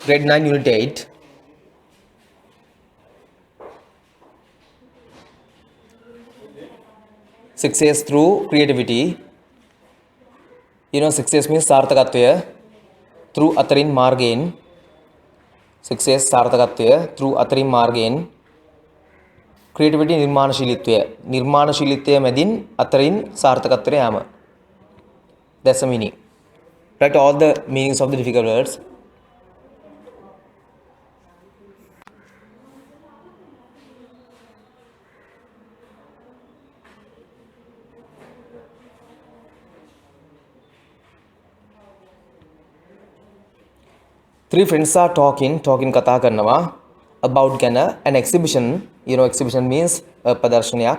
grade 9 unit 8. Success through creativity. You know, success means sarthakatva through අතරින් මාර්ගයෙන්. Success sarthakatva through අතරින් මාර්ගයෙන්. Creativity නිර්මාණශීලීත්වය. නිර්මාණශීලීත්වය මැදින් අතරින් සාර්ථකත්වයට යාම. That's the meaning. Write all the meanings of the difficult words. Three friends are talking කතා කරනවා about ගැන an exhibition. You know, exhibition means ප්‍රදර්ශනයක්.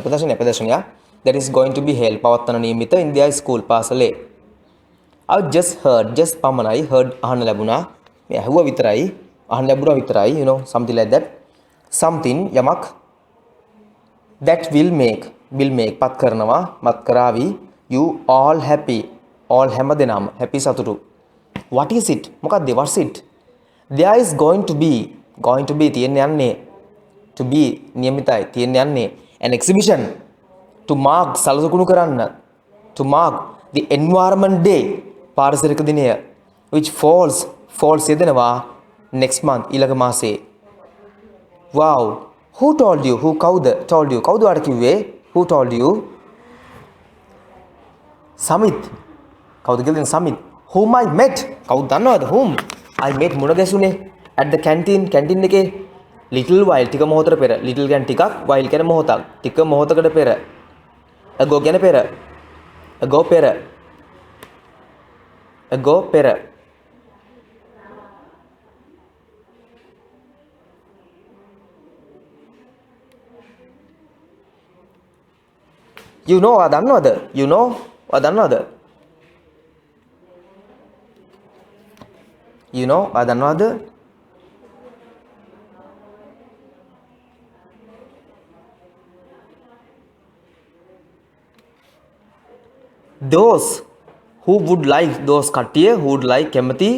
ප්‍රදර්ශනයක් that is going to be held පවත්වන නියමිත in their school පාසලේ. I just heard, just පමණයි heard අහන්න ලැබුණා. මේ ඇහුවා විතරයි, අහන්න ලැබුණා විතරයි, you know, something like that. Something යමක් that will make පත් කරනවා, මත් කරાવી you all happy, all හැමදෙනාම happy සතුටු. What is it? මොකක්ද? What's it? There is going to be තියෙන්න යන්නේ, to be නියමිතයි තියෙන්න යන්නේ an exhibition to mark සලසුකුණු කරන්න, to mark the environment day පාරිසරික දිනය which falls යෙදෙනවා next month ඊළඟ මාසයේ. Wow, who told you? කවුද ඔයාලට කිව්වේ? Who told you? Samit. කවුද කියලා? Samit. Whom I met? කවුද දන්නවද? Whom I met මුණ ගැසුනේ at the canteen එකේ little while ටික මොහොතකට පෙර. little කියන්නේ ටිකක්, while කියන්නේ මොහොතක්. ටික මොහොතකට පෙර. ago කියන්නේ පෙර. ago පෙර. you know දන්නවද? දන්නවද? those who would like, those කට්ටිය who would like කැමති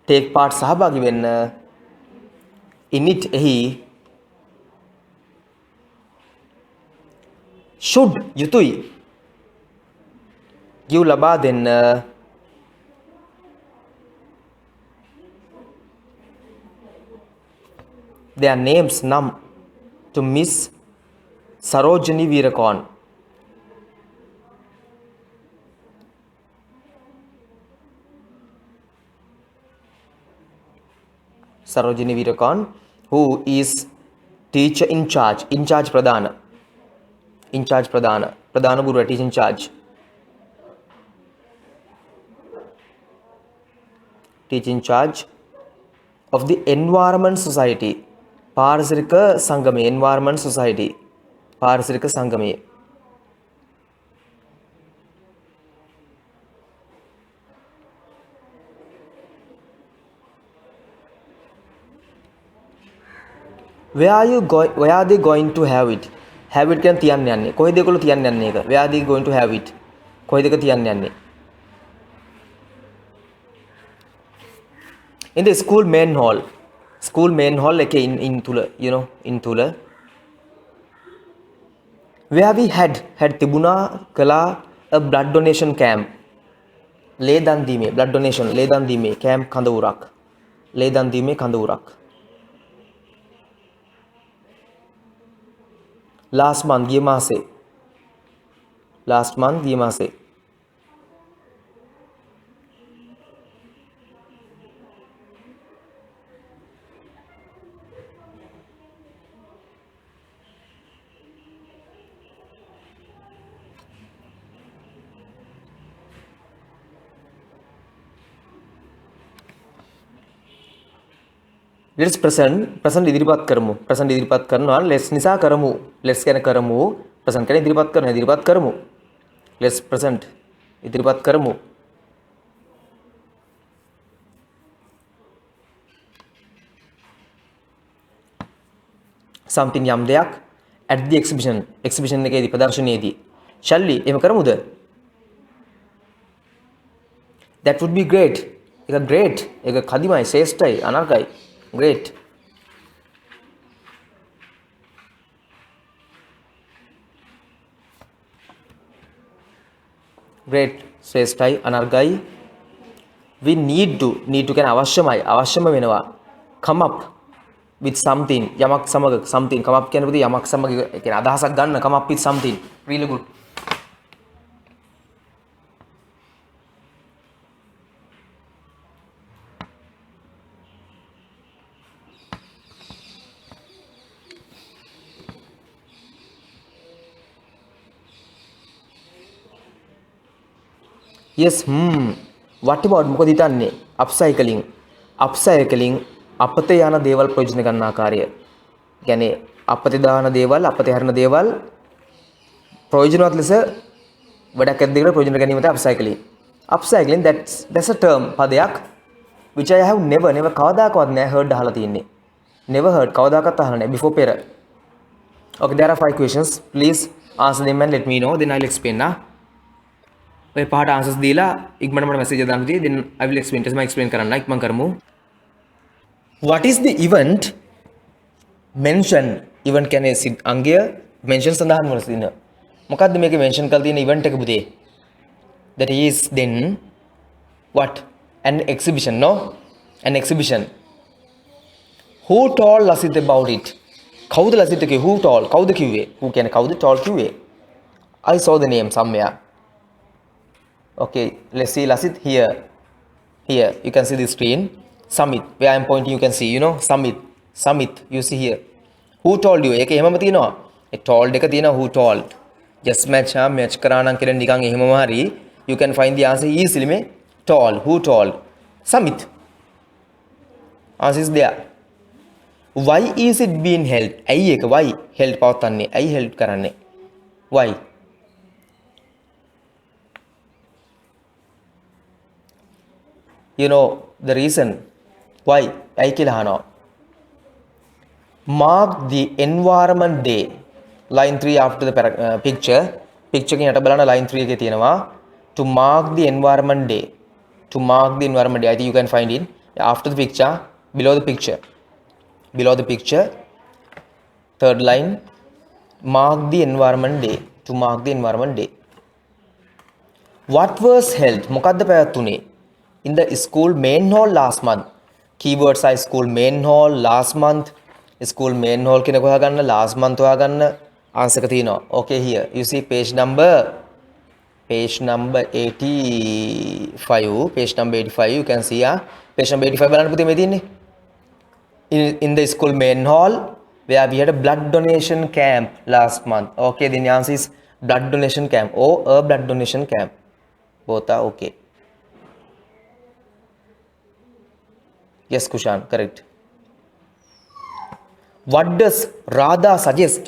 take part සහභාගී වෙන්න in it එහි should යුතුයි give ලබා දෙන්න their names නම් to Miss Sarojini Veerakorn. Sarojini Veerakorn, who is teacher in charge ප්‍රධාන ගුරුවරයා, teacher in charge of the environment society පාරිසරික සංගමයේ, environment society පාරිසරික සංගමයේ. where are they going to have it? have it කියන්නේ තියන්න යන්නේ. කොහෙද ඒගොල්ලෝ තියන්න යන්නේ ඒක? where are they going to have it? කොහෙද ඒක තියන්න යන්නේ? in the school main hall එකේ in තුල, you know, in තුල. where we had තිබුණා කළා a blood donation camp. ලේ දන් දීමේ, blood donation ලේ දන් දීමේ camp කඳවුරක්. ලේ දන් දීමේ කඳවුරක්. last month ගිය මාසේ. let's present ඉදිරිපත් කරමු. present ඉදිරිපත් කරනවා let's නිසා කරමු. let's කියන්නේ කරමු. present කියන්නේ ඉදිරිපත් කරමු. let's present ඉදිරිපත් කරමු. something යම් දෙයක් at the exhibition එකේදී, ප්‍රදර්ශනයේදී. shall we එහෙම කරමුද? that would be great. ඒක great. ඒක කදිමයි, ශ්‍රේෂ්ඨයි, අනර්ගයි. great. great, ශ්‍රේෂ්ඨයි, අනර්ගයි. we need to කියන්නේ අවශ්‍යමයි, අවශ්‍යම වෙනවා. come up with something, යමක් සමග something, come up කියන්නේ යමක් සමග කියන්නේ අදහසක් ගන්න, come up with something. really good. yes what about මොකද හිතන්නේ upcycling අපතේ යන දේවල් ප්‍රයෝජන ගන්න ආකාරය. කියන්නේ අපතේ දාන දේවල්, අපතේ හරින දේවල් ප්‍රයෝජනවත් ලෙස වැඩක් ඇද්දකට ප්‍රයෝජන ගැනීම තමයි upcycling. That's a term පදයක් which I have never කවදාකවත් නෑ heard අහලා තියෙන්නේ. never heard කවදාකවත් අහලා නෑ before පෙර. okay, there are 5 questions. Please answer them and let me know, then I'll explain now. ඔය පහට answers දීලා ඉක්මනට මට message එක දාන්න තියෙයි, then I will explain. ඊට පස්සේ මම explain කරන්න ඉක්මන් කරමු. what is the event mention? event කියන්නේ අංගය mention සඳහන් වන සින්න. මොකද්ද මේකේ mention කරලා තියෙන event එක පුතේ? that is then what? an exhibition, no? an exhibition. who told Lasit about it? කවුද ලසිත් කිව්වේ? who told? කවුද කිව්වේ? who කියන්නේ කවුද? told කිව්වේ? I saw the name somewhere. okay, let's see Lasit here you can see the screen. Samit, where I am pointing you can see, you know, Samit you see here. who told you? ඒක එහෙමම තියෙනවා. ඒ told එක තියෙනවා, who told. just match කරා නම් කියලා නිකන් එහෙමම හරි you can find the answer easily මේ told. who told? Samit. answer is there. why is it being held? ඇයි ඒක why held පවත්න්නේ? ඇයි held කරන්නේ? why? you know the reason why ඇයි කියලා අහනවා. mark the environment day, line 3 after the picture එකෙන් යට බලන්න line 3 එකේ තියෙනවා to mark the environment day. I think you can find it after the picture, below the picture third line, mark the environment day, to mark the environment day. what was held? මොකද්ද පැවැත්ුනේ? in the school main hall last month. keywords are school main hall, last month. school main hall කියන එක හොයාගන්න, last month හොයාගන්න, answer එක තියෙනවා. okay, here you see page number 85 you can see page number 85 බලන්න පුතේ මේ තියෙන්නේ. in the school main hall where we had a blood donation camp last month. okay, the answer is blood donation camp or a blood donation camp. both are okay. yes Kushan, correct. what does Radha suggest?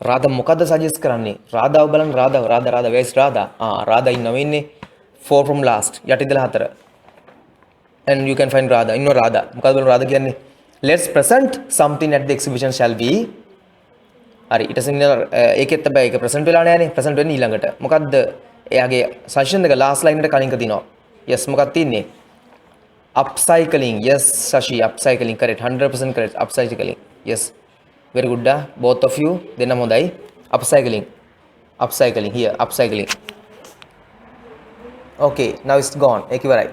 Radha මොකද්ද suggest කරන්නේ? Radha බලන්න, Radha where is Radha? Radha ඉන්නව ඉන්නේ 4 from last යට ඉඳලා 4 and you can find Radha. ඉන්නව Radha. මොකද්ද බලන්න Radha කියන්නේ? let's present something at the exhibition shall we? හරි, ඊට පස්සේ ඒකෙත් තමයි ඒක present වෙලා නැහැනේ. present වෙන්නේ ඊළඟට. මොකද්ද එයාගේ suggestion එක last line එකට කලින් තියෙනවා. yes මොකක්ද තියෙන්නේ? upcycling. yes Shashi, upcycling correct, 100% correct. upcycling, yes, very good both of you. දෙන්නම හොඳයි. upcycling here, upcycling. okay, now it's gone. ඒක ඉවරයි.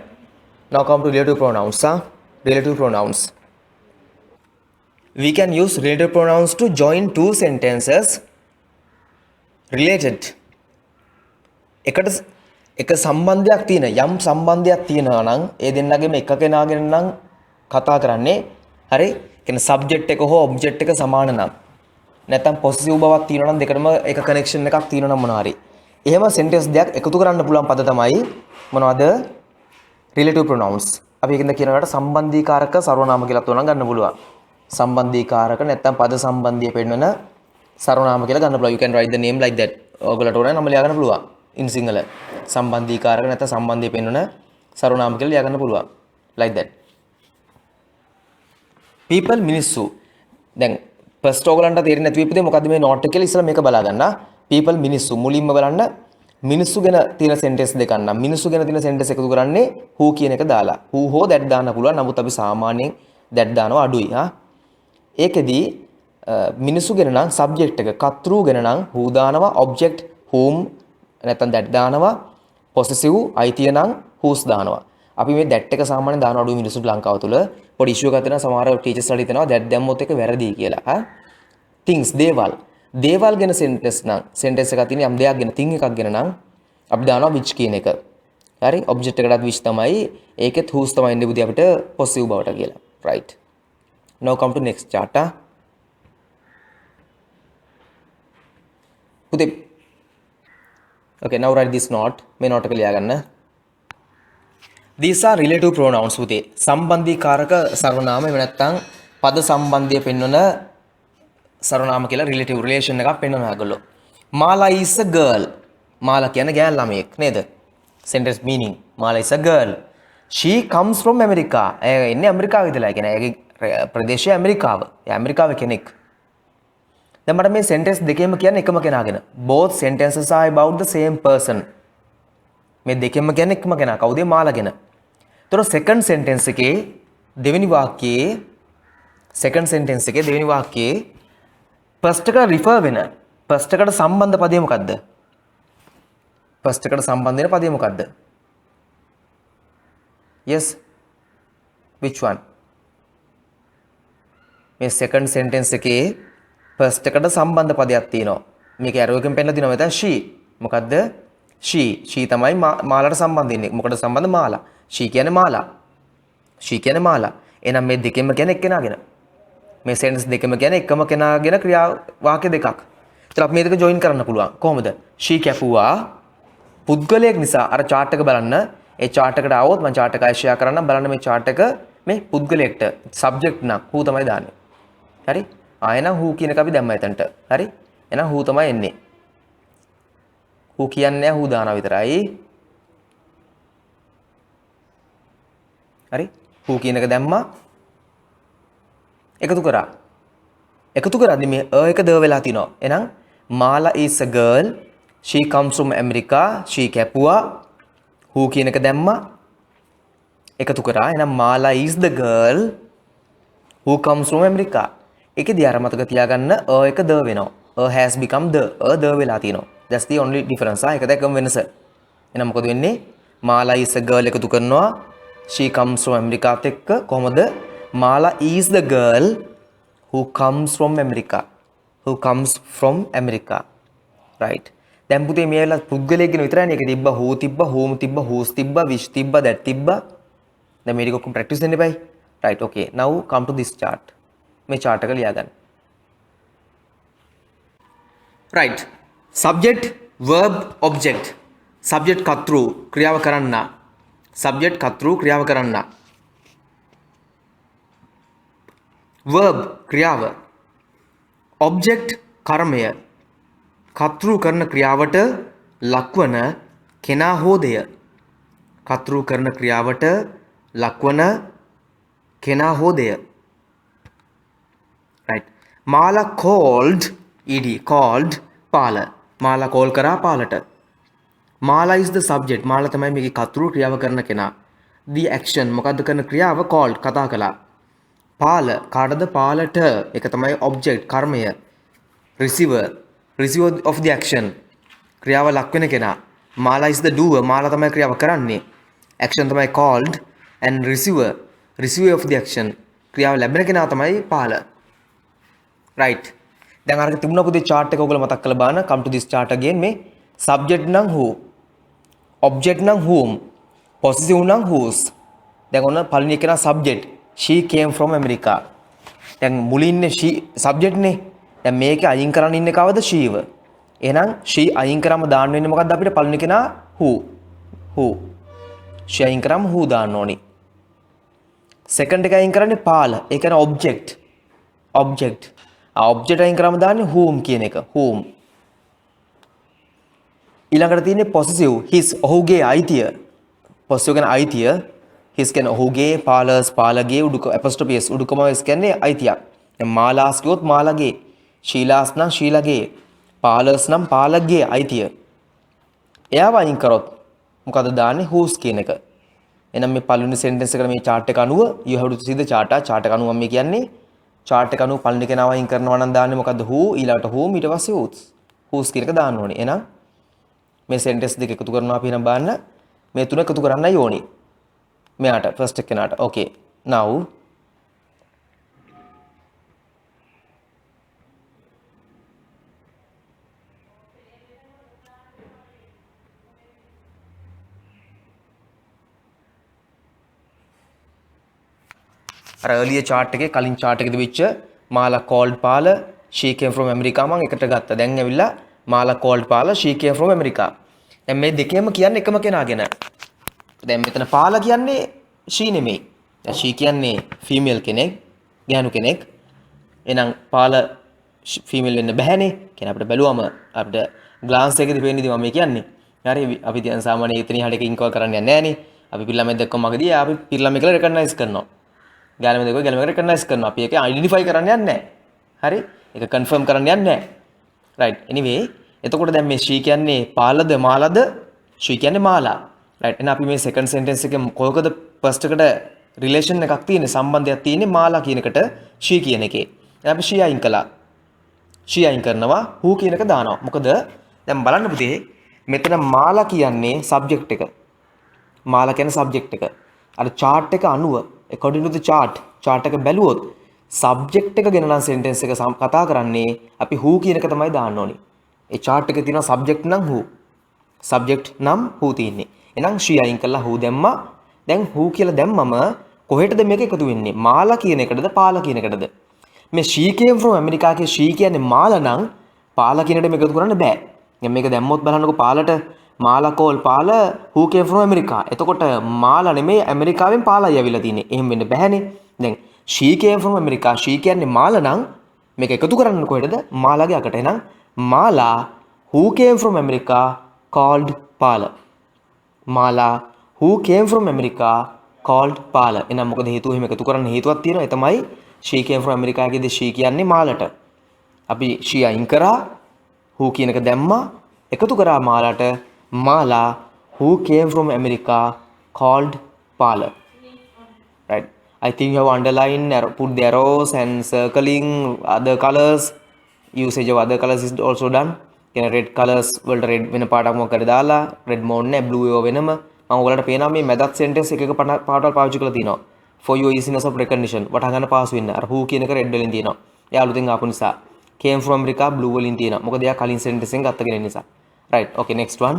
now come to relative pronouns. relative pronouns, we can use relative pronouns to join two sentences related. එක සම්බන්ධයක් තියෙන, යම් සම්බන්ධයක් තියෙනවා නම් ඒ දෙන්නගේම එක කෙනාගෙන නම් කතා කරන්නේ. හරි, කියන්නේ සබ්ජෙක්ට් එක හෝ ඔබ්ජෙක්ට් එක සමාන නම්, නැත්නම් පොසිටිව් බවක් තියෙනවා නම් දෙකටම එක කනෙක්ෂන් එකක් තියෙනවා නම් මොනවා හරි. එහෙම සෙන්ටෙන්ස් දෙකක් එකතු කරන්න පුළුවන් පද තමයි මොනවද? relative pronouns. අපි ඒකෙන්ද කියනකට සම්බන්ධීකාරක සර්වනාම කියලා තෝරන ගන්න පුළුවන්. සම්බන්ධීකාරක නැත්නම් පද සම්බන්ධිය පෙන්වන සර්වනාම කියලා ගන්න පුළුවන්. you can write the name like that. ඔයගොල්ලන්ට ඕන නම් ලියා ගන්න පුළුවන් in සිංහල. සම්බන්ධීකාරක නැත්නම් සම්බන්ධය පෙන්වන සර්වනාම කියලා ලියා ගන්න පුළුවන් like that. people මිනිස්සු. දැන් first ඔයගලන්ට තේරෙන්නේ නැති වෙපිට මොකද්ද මේ note එක කියලා ඉස්සලා මේක බලා ගන්න. people මිනිස්සු මුලින්ම බලන්න මිනිස්සු ගැන තියෙන සෙන්ටෙන්ස් දෙකක් නම් මිනිස්සු ගැන තියෙන සෙන්ටෙන්ස් එකතු කරන්නේ who කියන එක දාලා. who හෝ that දාන්න පුළුවන්. නමුත් අපි සාමාන්‍යයෙන් that දානවා අඩුයි. ඒකෙදී මිනිස්සු ගැන නම් subject එක කතෘ ගැන නම් who දානවා, object whom නැත්නම් that දානවා, possessive අයිතිය නම් whose දානවා. අපි මේ that එක සාමාන්‍යයෙන් දාන අඩුයි මිනිස්සුන්ට ලංකාව තුල. පොඩි ඉෂුව එකක් තියෙනවා සමහර ටීචර්ස් ලා හිතනවා that දැම්මොත් එක වැරදි කියලා. things දේවල්. දේවල් ගැන සෙන්ටෙන්ස් නම් සෙන්ටෙන්ස් එකක් තියෙන යම් දෙයක් ගැන thing එකක් ගැන නම් අපි දානවා which කියන එක. හරි object එකටත් which තමයි. ඒකෙත් whose තමයි ඉන්නේ බුදි අපිට possessive බවට කියලා. right. now come to next chart. පුතේ okay now write this note. මේ note එක ලියා ගන්න. these are relative pronouns පුතේ. සම්බන්ධීකාරක සර්වනාම එහෙම නැත්නම් පද සම්බන්ධය පෙන්වන සර්වනාම කියලා relative relation එකක් පෙන්වනවා ඒගොල්ලෝ. Mala is a girl. Mala කියන්නේ ගෑල් ළමයෙක් නේද? sentence meaning Mala is a girl. She comes from America. එයා ඉන්නේ ඇමරිකාවේ ඉඳලා. ඒ කියන්නේ එයාගේ ප්‍රදේශය ඇමරිකාව. එයා ඇමරිකාවේ කෙනෙක්. දැන් මට මේ sentence දෙකේම කියන්නේ එකම කෙනාගෙන. Both sentences are about the same person. මේ දෙකෙන්ම කියන්නේ එකම කෙනා. කවුද? Mala ගැන. ඒතර second sentence එකේ දෙවෙනි වාක්‍යයේ second sentence එකේ දෙවෙනි වාක්‍යයේ first එකට refer වෙන first එකට සම්බන්ධ පදේ මොකද්ද? first එකට සම්බන්ධ වෙන පදේ මොකද්ද? yes which one? මේ second sentence එකේ first එකට සම්බන්ධ පදයක් තියෙනවා. මේක arrow එකෙන් පෙන්නලා දිනවා මෙතන she. මොකද්ද? she තමයි මාලාට සම්බන්ධ වෙන්නේ. මොකටද සම්බන්ධ? මාලා. she කියන්නේ මාලා. she කියන්නේ මාලා. එහෙනම් මේ දෙකෙන්ම කියන්නේ එක්කෙනාගෙන. මේ sentence දෙකම කියන්නේ එකම කෙනාගෙන ක්‍රියා වාක්‍ය දෙකක්. ඒත් අපි මේ දෙක join කරන්න පුළුවන්. කොහොමද? she කැපුවා පුද්ගලයෙක් නිසා. අර chart එක බලන්න. ඒ chart එකට ආවොත් මම chart එක අය share කරන්නම්. බලන්න මේ chart එක මේ පුද්ගලයෙක්ට subject නම් who තමයි දාන්නේ. හරි? ආයෙනම් who කියන එක අපි දැම්මා එතනට. හරි? එහෙනම් who තමයි එන්නේ. who කියන්නේ who දානවා විතරයි. හරි? who කියන එක දැම්මා. එකතු කරා. එකතු කරද්දි මේ එක ද වෙලා තිනවා. එහෙනම් Mala is a girl. She comes from America. She කැපුවා. who කියන එක දැම්මා. එකතු කරා. එහෙනම් Mala is the girl who comes from America. ඒකේදී අර මතක තියාගන්න එක ද වෙනවා. has become the ද වෙලා තිනවා. That's the only difference. ඒක දැක්කම වෙනස. එහෙනම් මොකද වෙන්නේ? Mala is a girl එකතු කරනවා. She comes from America එක්ක කොහමද? Mala is the girl who comes from America. Who comes from America. Right. දැන් පුතේ මේ වෙලාව පුද්ගලයෙක් ගැන විතරයි නේ. ඒක තිබ්බා who තිබ්බා, whom තිබ්බා, whose තිබ්බා, which තිබ්බා, that තිබ්බා. දැන් මේක ඔක්කොම ප්‍රැක්ටිස් වෙන්න එපයි. Right. Okay. Now come to this chart. මේ chart එක ලියා ගන්න. Right. Subject, verb, object. Subject කතෘ ක්‍රියාව කරන්න. Subject කතෘ ක්‍රියාව කරන්න. verb ක්‍රියාව. object කර්මය. කතෘ කරන ක්‍රියාවට ලක්වන කෙනා හෝ දෙය. කතෘ කරන ක්‍රියාවට ලක්වන කෙනා හෝ දෙය. right. Mala called ed called Pala. Mala call කරා පාලට. Mala is the subject. Mala තමයි මේකේ කතෘ ක්‍රියාව කරන කෙනා. the action මොකද්ද කරන ක්‍රියාව called කතා කළා. පාල කාටද? පාලට. ඒක තමයි object කර්මය. receiver of the action ක්‍රියාව ලක් වෙන කෙනා. Mala is the doer. Mala තමයි ක්‍රියාව කරන්නේ. action තමයි called and receiver of the action ක්‍රියාව ලැබෙන කෙනා තමයි පාල. right. දැන් අරක තිබුණා පුතේ chart එක ඔයගොල්ලෝ මතක් කරලා බලන්න. come to this chart again. මේ subject නම් who, object නම් whom, possessive නම් whose. දැන් ඔන්න පළවෙනි කෙනා subject. she came from America. දැන් මුලින් ඉන්නේ she subject නේ. දැන් මේකේ අයින් කරන්න ඉන්නේ කවද? sheව. එහෙනම් she අයින් කරාම දාන්න වෙන්නේ මොකද්ද අපිට? පළවෙනි කෙනා who. she අයින් කරාම who දාන්න ඕනි. second එක අයින් කරන්නේ පාල. ඒ කියන්නේ object. object අයින් කරාම දාන්නේ whom කියන එක. whom. ඊළඟට තියෙන්නේ possessive his ඔහුගේ අයිතිය. possessive කියන්නේ අයිතිය. his කියන්නේ ඔහුගේ, පාලස් පාලගේ, apostrophe s උඩුකම s කියන්නේ අයිතියක්. දැන් මාලාස් කිව්වොත් මාලගේ, ශීලාස් නම් ශීලගේ, පාලස් නම් පාලගේ අයිතිය. එයාව අයින් කරොත් මොකද දාන්නේ whose කියන එක. එහෙනම් මේ පළවෙනි sentence එකට මේ chart එක අනුව you have to see the chart එක අනුව මම කියන්නේ chart එක අනුව පළවෙනි කෙනාව අයින් කරනවා නම් දාන්නේ මොකද්ද who ඊළඟට whom ඊට පස්සේ whose කියන එක දාන්න ඕනේ. එහෙනම් මේ sentence දෙක එකතු කරනවා අපි නම් බලන්න මේ තුන එකතු කරන්නයි ඕනේ. මෙයාට first එක කෙනාට. okay. now අර earlier chart එකේ කලින් chart එකේදී වෙච්ච මාලා called පාල she came from America මම එකට ගත්තා. දැන් ඇවිල්ලා මාලා called පාල she came from America. දැන් මේ දෙකේම කියන්නේ එකම කෙනාගෙන. දැන් මෙතන පාල කියන්නේ she නෙමෙයි. දැන් she කියන්නේ female කෙනෙක්, ගෑනු කෙනෙක්. එහෙනම් පාල female වෙන්න බෑනේ. කියන්නේ අපිට බැලුවම අපිට glance එකේදී පේන්නේ ඉතින් මම මේ කියන්නේ. හරි අපි දැන් සාමාන්‍ය එතනින් හරියට ඉන්කෝ කරන්නේ නැහැනේ. අපි පිළමෙන් දැක්කම මගදී අපි පිළමෙන් කියලා recognize කරනවා. ගැලම දෙක ගැලම recognize කරනවා. අපි ඒක identify කරන්න යන්නේ නැහැ. හරි? ඒක confirm කරන්න යන්නේ නැහැ. right. anyway, එතකොට දැන් මේ she කියන්නේ පාලද මාලද? she කියන්නේ මාලා. right. එහෙනම් අපි මේ second sentence එකේ කොහොකද first එකට relation එකක් තියෙන්නේ සම්බන්ධයක් තියෙන්නේ මාලා කියන එකට she කියන එකේ. එහෙනම් අපි she අයින් කළා. she අයින් කරනවා who කියන එක දානවා. මොකද දැන් බලන්න පුතේ මෙතන මාලා කියන්නේ subject එක. මාලා කියන්නේ subject එක. අර chart එක අනුව according to the chart එක බැලුවොත් subject එක ගැන නම් sentence එක කතා කරන්නේ අපි who කියන එක තමයි දාන්න ඕනේ. ඒ chart එකේ තියෙන subject නම් who. subject නම් who තියෙන්නේ. එහෙනම් she අයින් කළා who දැම්මා. දැන් who කියලා දැම්මම කොහෙටද මේක එකතු වෙන්නේ? මාලා කියන එකටද පාලා කියන එකටද? මේ she came from America කිය she කියන්නේ මාලා නම් පාලා කියන එකට මේක එකතු කරන්න බෑ. දැන් මේක දැම්මොත් බලන්නකෝ පාලට මාලා call පාල who came from America. එතකොට මාලා නෙමෙයි ඇමරිකාවෙන් පාලයි ඇවිල්ලා තින්නේ. එහෙම වෙන්න බෑනේ. දැන් she came from America. she කියන්නේ මාලා නම් මේක එකතු කරන්න කොහෙටද? මාලාගේ අකට. එහෙනම් මාලා who came from America called පාල. මාලා who came from America called පාල. එහෙනම් මොකද හේතුව එහෙම එකතු කරන්න හේතුවක් තියෙනවා. ඒ තමයි she came from America කියේදී she කියන්නේ මාලට. අපි she අයින් කරා who කියන එක දැම්මා එකතු කරා මාලාට Mala who came from America called Pala. Right. I think you have underlined, put the arrows and circling other colors. Usage of other colors is also done. Can red colors වලට red වෙන පාටක් මොකක්ද දාලා red mode නැහැ blue ඒවා වෙනම මම ඔයාලට පේනවා මේ මැදත් sentence එක පාටවල් පාවිච්චි කරලා තිනවා. For your easiness of recognition. වටහා ගන්න පාසු වෙන්න. අර who කියන එක red වලින් තියෙනවා. එයා අලුතෙන් ආපු නිසා. Came from America blue වලින් තියෙනවා. මොකද එයා කලින් sentence එකෙන් ගත්ත කෙනෙක් නිසා. Right. Okay, next one.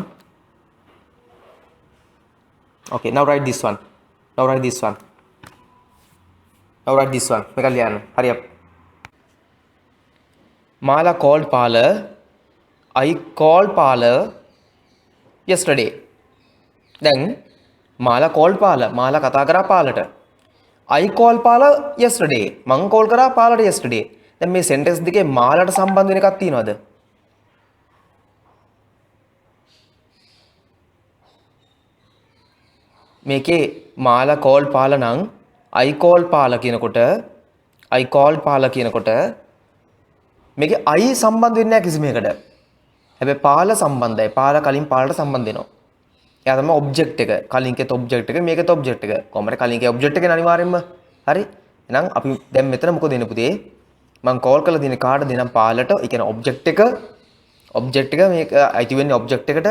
Okay, now write this one. Now write this one. Now write this one. Mekalyan, hurry up. Mala called Pala. I called Pala yesterday. Then Mala called Pala. Mala kata kara Palata. I called Pala yesterday. Man call kara Palata yesterday. Then me sentence dike Mala ta sambandh වෙන එකක් තියනවද? මේකේ මාලා call පාලා නම් I call පාලා කියනකොට I called පාලා කියනකොට මේකේ I සම්බන්ධ වෙන්නේ නැහැ කිසිම එකකට. හැබැයි පාලා සම්බන්ධයි. පාලා කලින් පාලට සම්බන්ධ වෙනවා. එයා තමයි ඔබ්ජෙක්ට් එක. කලින්කෙත් ඔබ්ජෙක්ට් එක මේකෙත් ඔබ්ජෙක්ට් එක. කොහමද කලින්කේ ඔබ්ජෙක්ට් එකනේ අනිවාර්යෙන්ම. හරි. එහෙනම් අපි දැන් මෙතන මොකද දෙන්නේ පුතේ? මම කෝල් කරලා තියෙන කාටද දෙනම් පාලට. ඒ කියන්නේ ඔබ්ජෙක්ට් එක මේක අයිති වෙන්නේ ඔබ්ජෙක්ට් එකට.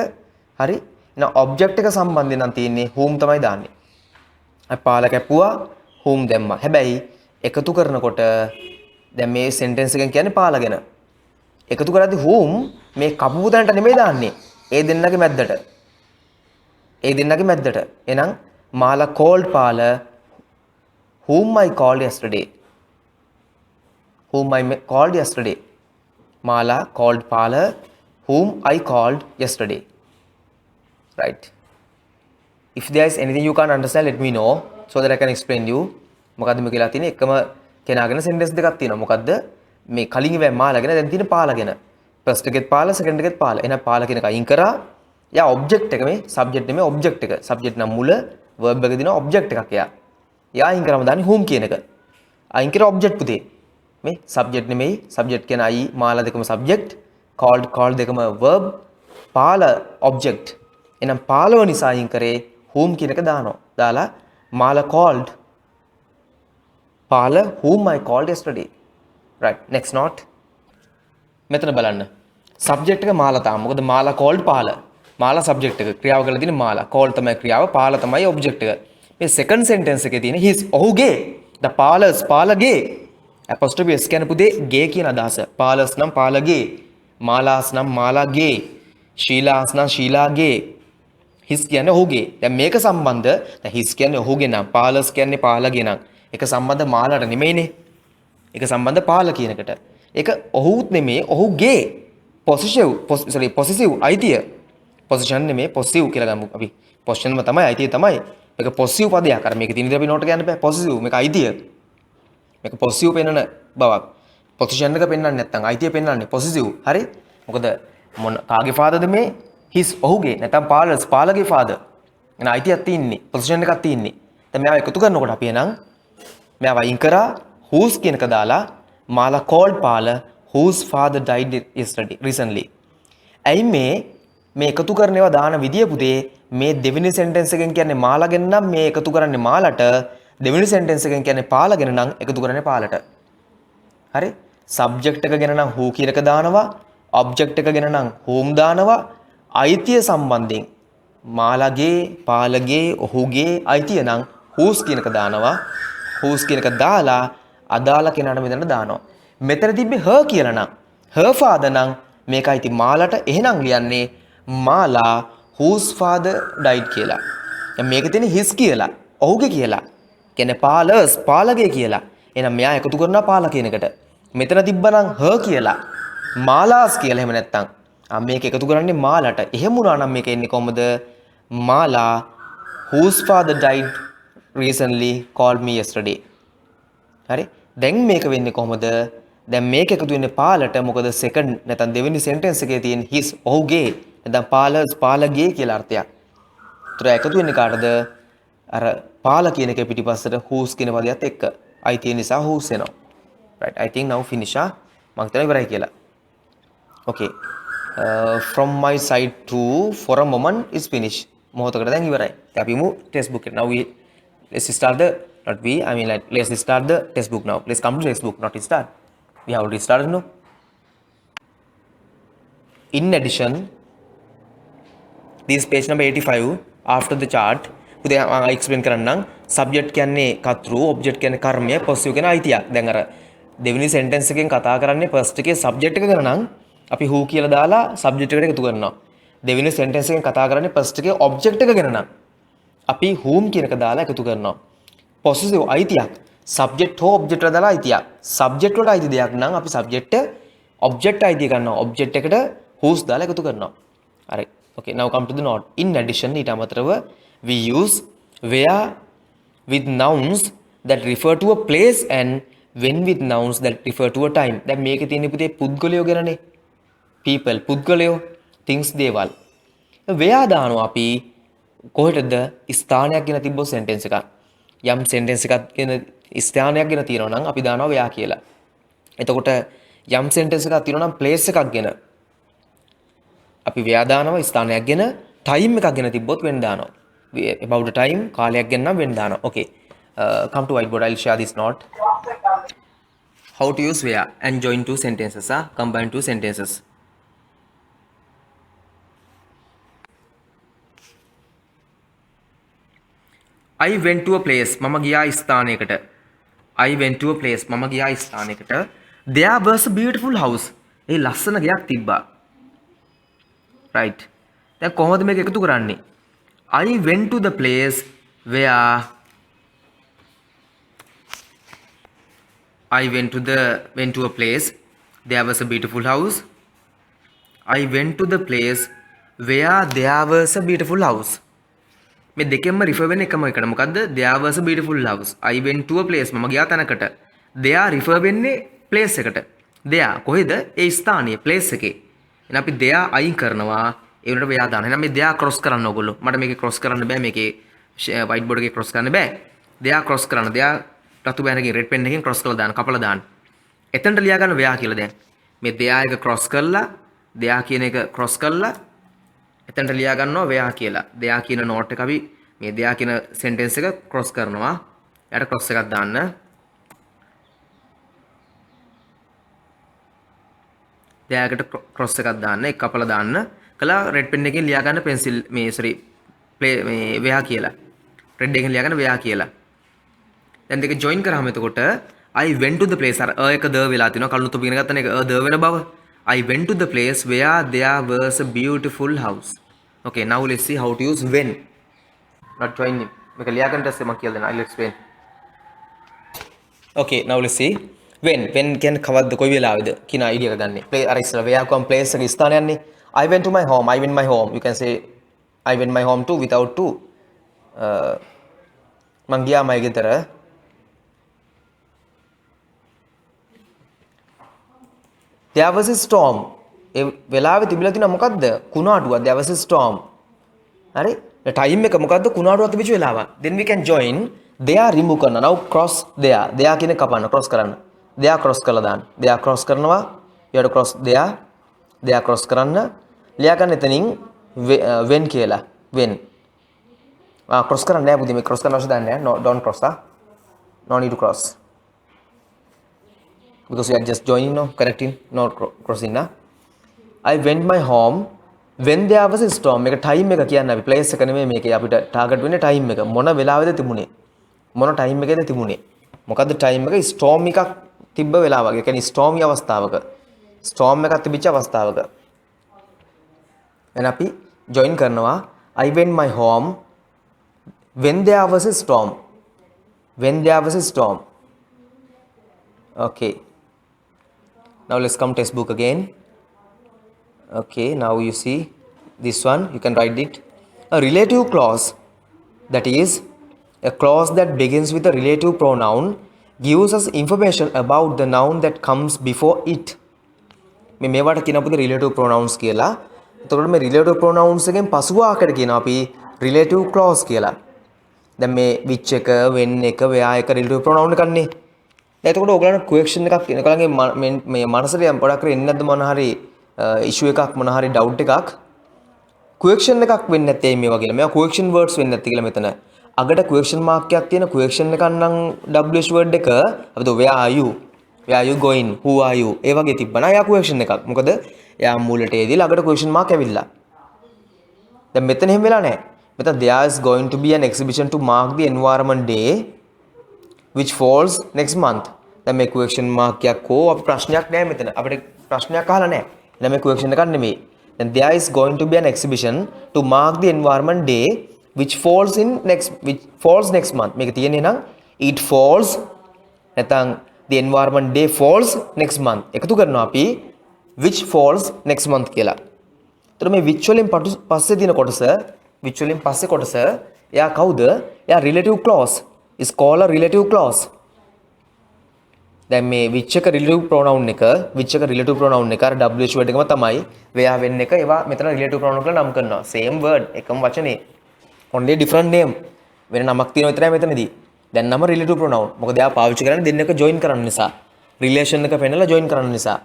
හරි. එහෙනම් ඔබ්ජෙක්ට් එක සම්බන්ධයෙන් නම් තියෙන්නේ whom තමයි දාන්නේ. අපි පාල කැපුවා whom දැම්මා. හැබැයි එකතු කරනකොට දැන් මේ sentence එකෙන් කියන්නේ පාල ගැන. එකතු කරද්දී whom මේ කපපු තැනට නෙමෙයි දාන්නේ. ඒ දෙන්නගේ මැද්දට. එහෙනම් මාලා called පාල whom I called yesterday. Mala called Pala whom I called yesterday. Right. If there is anything you can't understand, let me know so that I can explain you. මොකද්ද මේ කියලා තියෙන්නේ එකම කෙනාගෙන sentence දෙකක් තියෙනවා. මොකද්ද මේ කලින් ඉවෙ මාලාගෙන දැන් තියෙන පාලාගෙන. first එකෙත් පාලා second එකෙත් පාලා. එහෙනම් පාලා කියන එක අයින් කරා. යා object එක මේ subject නෙමෙයි object එක. subject නම් මුල verb එක දින object එකක් එයා. යා අයින් කරාම දාන්නේ whom කියන එක. අයින් කරා object පුතේ. මේ subject නෙමෙයි subject කියන I මාලා දෙකම subject called දෙකම verb පාලා object එහෙනම් 15 නිසා අයින් කරේ whom කියන එක දානවා. දාලා Mala called Pala whom I called yesterday. Right. Next note. මෙතන බලන්න. subject එක මාලා තාම. මොකද මාලා called පාල. මාලා subject එක. ක්‍රියාව කරලා තියෙන මාලා. call තමයි ක්‍රියාව, පාල තමයි object එක. මේ second sentence එකේ තියෙන his ඔහුගේ the Palas පාලගේ apostrophe s කියන පුතේ ගේ කියන අදහස. Palas නම් පාලගේ, මාලාස් නම් මාලාගේ, ශීලාස් නම් ශීලාගේ. his කියන්නේ ඔහුගේ. දැන් මේක සම්බන්ධ දැන් his කියන්නේ ඔහුගේ නම්, Palas කියන්නේ පාලගේ නම්. ඒක සම්බන්ධ මාලාට නෙමෙයිනේ. ඒක සම්බන්ධ පාල කියන එකට. ඒක ඔහුත් නෙමේ ඔහුගේ පොසිටිව් අයිතිය. පොසිෂන් නෙමේ පොසිටිව් කියලා ගමු අපි. පොසිෂන්ම තමයි අයිතිය තමයි. මේක පොසිටිව් පදයක්. අර මේක තියෙන විදිහට අපි නෝට ගන්න බෑ. පොසිටිව් මේක අයිතිය. මේක පොසිටිව් පෙන්වන බවක්. පොසිෂන් එක පෙන්වන්නේ නැත්නම් අයිතිය පෙන්වන්නේ පොසිටිව්. හරි? මොකද මොන කාගේ ෆාදර්ද මේ? his ඔහුගේ නැත්නම් පාලගේ ෆාදර්. එන අයිතියක් තියෙන්නේ. පොසිෂන් එකක් තියෙන්නේ. දැන් මෙයාව එකතු කරනකොට අපි එනං මෙයාව අයින් කරා whose කියන එක දාලා Mala called Pala whose father died yesterday recently. ඇයි මේ එකතු කරන ඒවා දාන විදිය පුතේ මේ දෙවෙනි සෙන්ටෙන්ස් එකෙන් කියන්නේ මාලාගෙන නම් මේ එකතු කරන්නේ මාලට, දෙවෙනි සෙන්ටෙන්ස් එකෙන් කියන්නේ පාලාගෙන නම් එකතු කරන්නේ පාලට. හරි? සබ්ජෙක්ට් එක ගැන නම් who කියන එක දානවා, ඔබ්ජෙක්ට් එක ගැන නම් whom දානවා. අයිතිය සම්බන්ධයෙන් මාලාගේ, පාලගේ, ඔහුගේ අයිතිය නම් whose කියන එක දානවා. whose කියන එක දාලා අදාළ කෙනාට මෙතන දානවා. මෙතන තිබ්බේ her කියලා නම් her father නම් මේක අයිති මාලට. එහෙනම් ලියන්නේ මාලා whose father died කියලා. දැන් මේකේ තියෙන his කියලා, ඔහුගේ කියලා. කියන්නේ Palas පාලගේ කියලා. එහෙනම් මෙයා එකතු කරනවා පාලා කියන එකට. මෙතන තිබ්බනම් her කියලා, මාලාස් කියලා. එහෙම නැත්නම් මේක එකතු කරන්නේ මාලට. එහෙම වුණා නම් මේක එන්නේ කොහොමද? මාලා whose father died recently called me yesterday. හරි? දැන් මේක වෙන්නේ කොහොමද? දැන් මේක එකතු වෙන්නේ පාලට. මොකද second නැත්නම් දෙවෙනි sentence එකේ තියෙන his ඔහුගේ නැත්නම් Palas පාලගේ කියලා අර්ථයක්. ඒතර එකතු වෙන්නේ කාටද? අර පාල කියන එක පිටිපස්සට whose කියන පදයට එක්ක. අයිතිය නිසා whose එනවා. Right. I think now finish. මම හිතනවා ඉවරයි කියලා. Okay. From my side to for a moment is finished. මොහොතකට දැන් ඉවරයි. දැන් අපි මු test book එකට. Now let's start the let's start the test book now. Let's come to test book, not start. We have already started now. In addition, this page number 85 after the chart. උදේ මම explain කරන්නම්. subject කියන්නේ කර්තෘ, object කියන්නේ කර්මය, possessive කියන්නේ අයිතියක්. දැන් අර දෙවෙනි sentence එකෙන් කතා කරන්නේ first එකේ subject එක ගැන නම් අපි who කියලා දාලා subject එකට එකතු කරනවා. දෙවෙනි sentence එකෙන් කතා කරන්නේ first එකේ object එක ගැන නම් අපි whom කියන එක දාලා එකතු කරනවා. possessive අයිතියක්. subject හෝ object වල දාලා අයිතියක්. subject වලට අයිති දෙයක් නම් අපි subject object අයිතිය ගන්නවා. object එකට whose දාලා එකතු කරනවා. හරි. Okay, now come to the note. In addition, ඊට අමතරව we use where with nouns that refer to a place and when with nouns that refer to a time. දැන් මේකේ තියෙන පුතේ පුද්ගලයෝ ගැනනේ. people පුද්ගලයෝ, things දේවල්. where දානවා අපි කොහෙටද? ස්ථානයක් ගැන තිබ්බොත් sentence එකක්. යම් sentence එකක් ගැන ස්ථානයක් ගැන තියෙනවා නම් අපි දානවා where කියලා. එතකොට යම් sentence එකක් තියෙනවා නම් place එකක් ගැන අපි where දානවා ස්ථානයක් ගැන. time එකක් ගැන තිබ්බොත් when දානවා. about the time කාලයක් ගැන නම් when දානවා. Okay. Come to whiteboard. I'll share this note. How to use where and join two sentences. Combine two sentences. I went to a place. මම ගියා ස්ථානයකට. I went to a place. මම ගියා ස්ථානයකට. There was a beautiful house. ඒ ලස්සන ගයක් තිබ්බා. Right. දැන් කොහොමද මේක එකතු කරන්නේ? I went to the place where I went to a place. There was a beautiful house. I went to the place where there was a beautiful house. මේ දෙකෙන්ම refer වෙන්නේ එකම එකට. මොකද්ද? There was a beautiful house. I went to a place. මම ගියා තැනකට. There refer වෙන්නේ place එකට. There කොහෙද? ඒ ස්ථානයේ place එකේ. එහෙනම් අපි there අයින් කරනවා. ඒ උනට where දානවා. එහෙනම් මේ there cross කරන්න ඕගොල්ලෝ. මට මේකේ cross කරන්න බෑ. මේකේ white board එකේ cross කරන්න බෑ. there cross කරන්න. there රතු බෑනකින් red pen එකකින් cross කරලා දාන්න. කපලා දාන්න. එතනට ලියා ගන්න where කියලා දැන්. මේ there එක cross කරලා there කියන එක cross කරලා එතනට ලියා ගන්නවා where කියලා. there කියන note එක අපි මේ there කියන sentence එක cross කරනවා. එයාට cross එකක් දාන්න. there එකට cross එකක් දාන්න. එක කපලා දාන්න. කළා red pen එකෙන් ලියා ගන්න pencil මේ sorry play මේ where කියලා. red එකෙන් ලියා ගන්න where කියලා. දැන් දෙක join කරාම එතකොට I went to the place අර එක ද වෙලා තිනවා කලුණුත් ඉගෙන ගත්තන එක ද වෙන බව. I went to the place where there was a beautiful house. Okay, now let's see how to use when. Not join him. මේක ලියා ගන්න ඊට පස්සේ මම කියලා දෙනවා. I'll explain. Okay, now let's see. When කියන්නේ කවද්ද කොයි වෙලාවෙද කියන idea එක ගන්න. Play අර ඉස්සර where කොම් place එක ස්ථානයන්නේ. I went to my home. I went my home. You can say I went my home to without to. මං ගියා මගේ ගෙදර. There was a storm. ඒ වෙලාවේ තිබිලා තියෙන මොකද්ද? කුණාටුවක්. There was a storm. හරි? ටයිම් එක මොකද්ද? කුණාටුවක් තිබිච්ච වෙලාව. Then we can join there remove කරනවා. Now cross there. There කියන කපන්න cross කරන්න. There cross කරලා දාන්න. There cross කරනවා. You have to cross there. There cross කරන්න. ලියා ගන්න එතනින් when කියලා. When. cross කරන්න නෑ පුතේ මේ cross කරන්න අවශ්‍ය නැහැ. No, don't cross. No need to cross. Because we are just joining now, connecting, not crossing now. I went my home when there was a storm. මේක time එක කියන්නේ අපි place එක නෙමෙයි මේකේ අපිට target වෙන්නේ time එක. මොන වෙලාවෙද තිබුණේ? මොන time එකේද තිබුණේ? මොකද්ද time එක? storm එකක් තිබ්බ වෙලාව වගේ. ඒ කියන්නේ stormy අවස්ථාවක. storm එකක් තිබිච්ච අවස්ථාවක. එහෙනම් අපි join කරනවා I went my home when there was a storm. When there was a storm. Okay. Now let's come textbook again. Okay, now you see this one, you can write it. A relative clause, that is a clause that begins with a relative pronoun, gives us information about the noun that comes before it. මේවට කියන අපිට relative pronouns කියලා. එතකොට මේ relative pronouns එකෙන් පසුව ආකට කියනවා අපි relative clause කියලා. දැන් මේ which එක, when එක, where එක relative pronoun එකන්නේ. එතකොට ඔයගලන්ට question එකක් ඔයගලගේ මේ මනසට යම් පොඩක් එන්නේ නැද්ද මොන හරි issue එකක් මොන හරි doubt එකක් question එකක් වෙන්නේ නැත්තේ මේ වගේ. මේවා question words වෙන්නේ නැත්තේ කියලා මෙතන. අගට question mark එකක් තියෙන question එකක් නම් WH word එක අපිට where are you? Where are you going? Who are you? ඒ වගේ තිබ්බනා යා question එකක්. මොකද එයා මූලට එදිලා අගට question mark ඇවිල්ලා. දැන් මෙතන එහෙම වෙලා නැහැ. මෙතන there is going to be an exhibition to mark the environment day which falls next month. දැන් මේ question mark එකක් අපි ප්‍රශ්නයක් නෑ මෙතන. අපිට ප්‍රශ්නයක් අහලා නෑ. එහෙනම් මේ question එකක් නෙමෙයි. Then there is going to be an exhibition to mark the environment day which falls next month. මේක තියෙන්නේ නම් it falls නැත්නම් the environment day falls next month. එකතු කරනවා අපි which falls next month කියලා. එතකොට මේ which වලින් පස්සේ තියෙන කොටස which වලින් පස්සේ කොටස එයා කවුද? එයා relative clause. is called a relative clause. දැන් මේ which එක relative pronoun එක relative pronoun එක අර WH word එකම තමයි where when එක ඒවා මෙතන relative pronoun කියලා නම් කරනවා. same word එකම වචනේ. only different name. වෙන නමක් තියෙනවා විතරයි මෙතනදී. දැන් නම relative pronoun. මොකද එයා පාවිච්චි කරන්නේ දෙන්න එක join කරන්න නිසා. relation එක පෙන්නලා join කරන්න නිසා.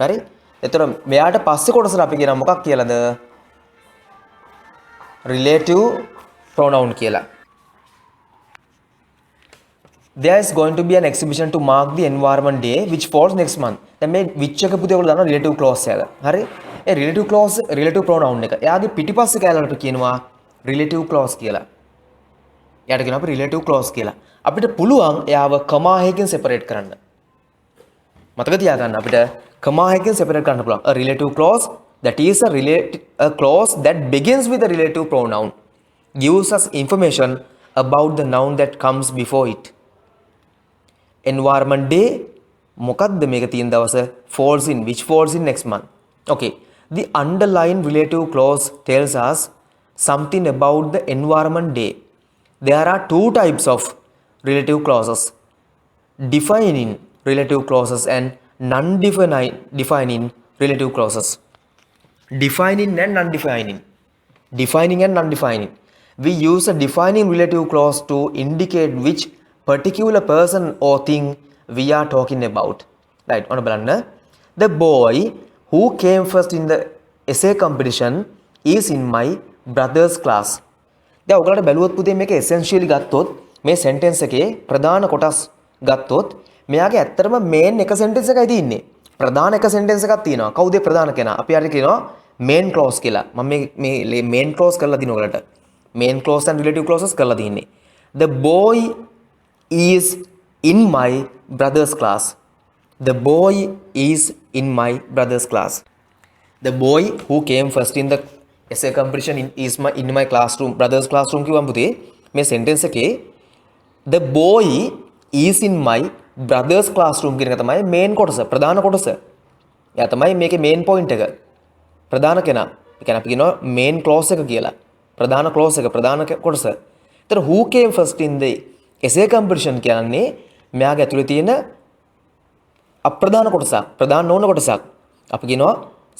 හරි? එතකොට මෙයාට පස්සේ කොටසට අපි කියනවා මොකක් කියලාද? relative pronoun කියලා. There is going to be an exhibition to mark the environment day which falls next month. දැන් මේ which එක පුතේ ඔයගොල්ලෝ දන්නවා relative clause එක. හරි? ඒ relative clause relative pronoun එක. එයාගේ පිටිපස්සේ කැලලට කියනවා relative clause කියලා. එයාට කියනවා අපි relative clause කියලා. අපිට පුළුවන් එයාව comma එකකින් separate කරන්න. මතක තියාගන්න අපිට comma එකකින් separate කරන්න පුළුවන්. A relative clause that is a clause that begins with a relative pronoun gives us information about the noun that comes before it. Environment day මොකක්ද මේක තියෙන දවස falls in which falls in next month. Okay, the underlying relative clause tells us something about the environment day. There are two types of relative clauses: defining relative clauses and non-defining relative clauses. Defining and non-defining. Defining and non-defining. We use a defining relative clause to indicate which particular person or thing we are talking about. Right, on බලන්න. The boy who came first in the essay competition is in my brother's class. දැන් ඔයගලට බැලුවොත් පුතේ මේක essentially ගත්තොත් මේ sentence එකේ ප්‍රධාන කොටස් ගත්තොත් මෙයාගේ ඇත්තටම main එක sentence එකයි තියෙන්නේ. ප්‍රධාන එක sentence එකක් තියෙනවා. කවුද ප්‍රධාන කෙනා? අපි හරියට කියනවා main clause කියලා. මම මේ main clause කරලා දින ඔයගලට. main clause and relative clauses කරලා තියෙන්නේ. The boy is in my brother's class. The boy is in my brother's class. The boy who came first in the essay competition is in my classroom, brother's classroom කිව්වම පුතේ මේ sentence එකේ the boy is in my brother's classroom කියන එක තමයි main කොටස, ප්‍රධාන කොටස. එයා තමයි මේකේ main point එක. ප්‍රධාන කෙනා. ඒ කියන්නේ අපි කියනවා main clause එක කියලා. ප්‍රධාන clause එක, ප්‍රධාන කොටස. ඒතර who came first in the essay competition කියන්නේ මෙයාගේ ඇතුලේ තියෙන අප්‍රධාන කොටසක්, ප්‍රධාන නොවන කොටසක්. අපි කියනවා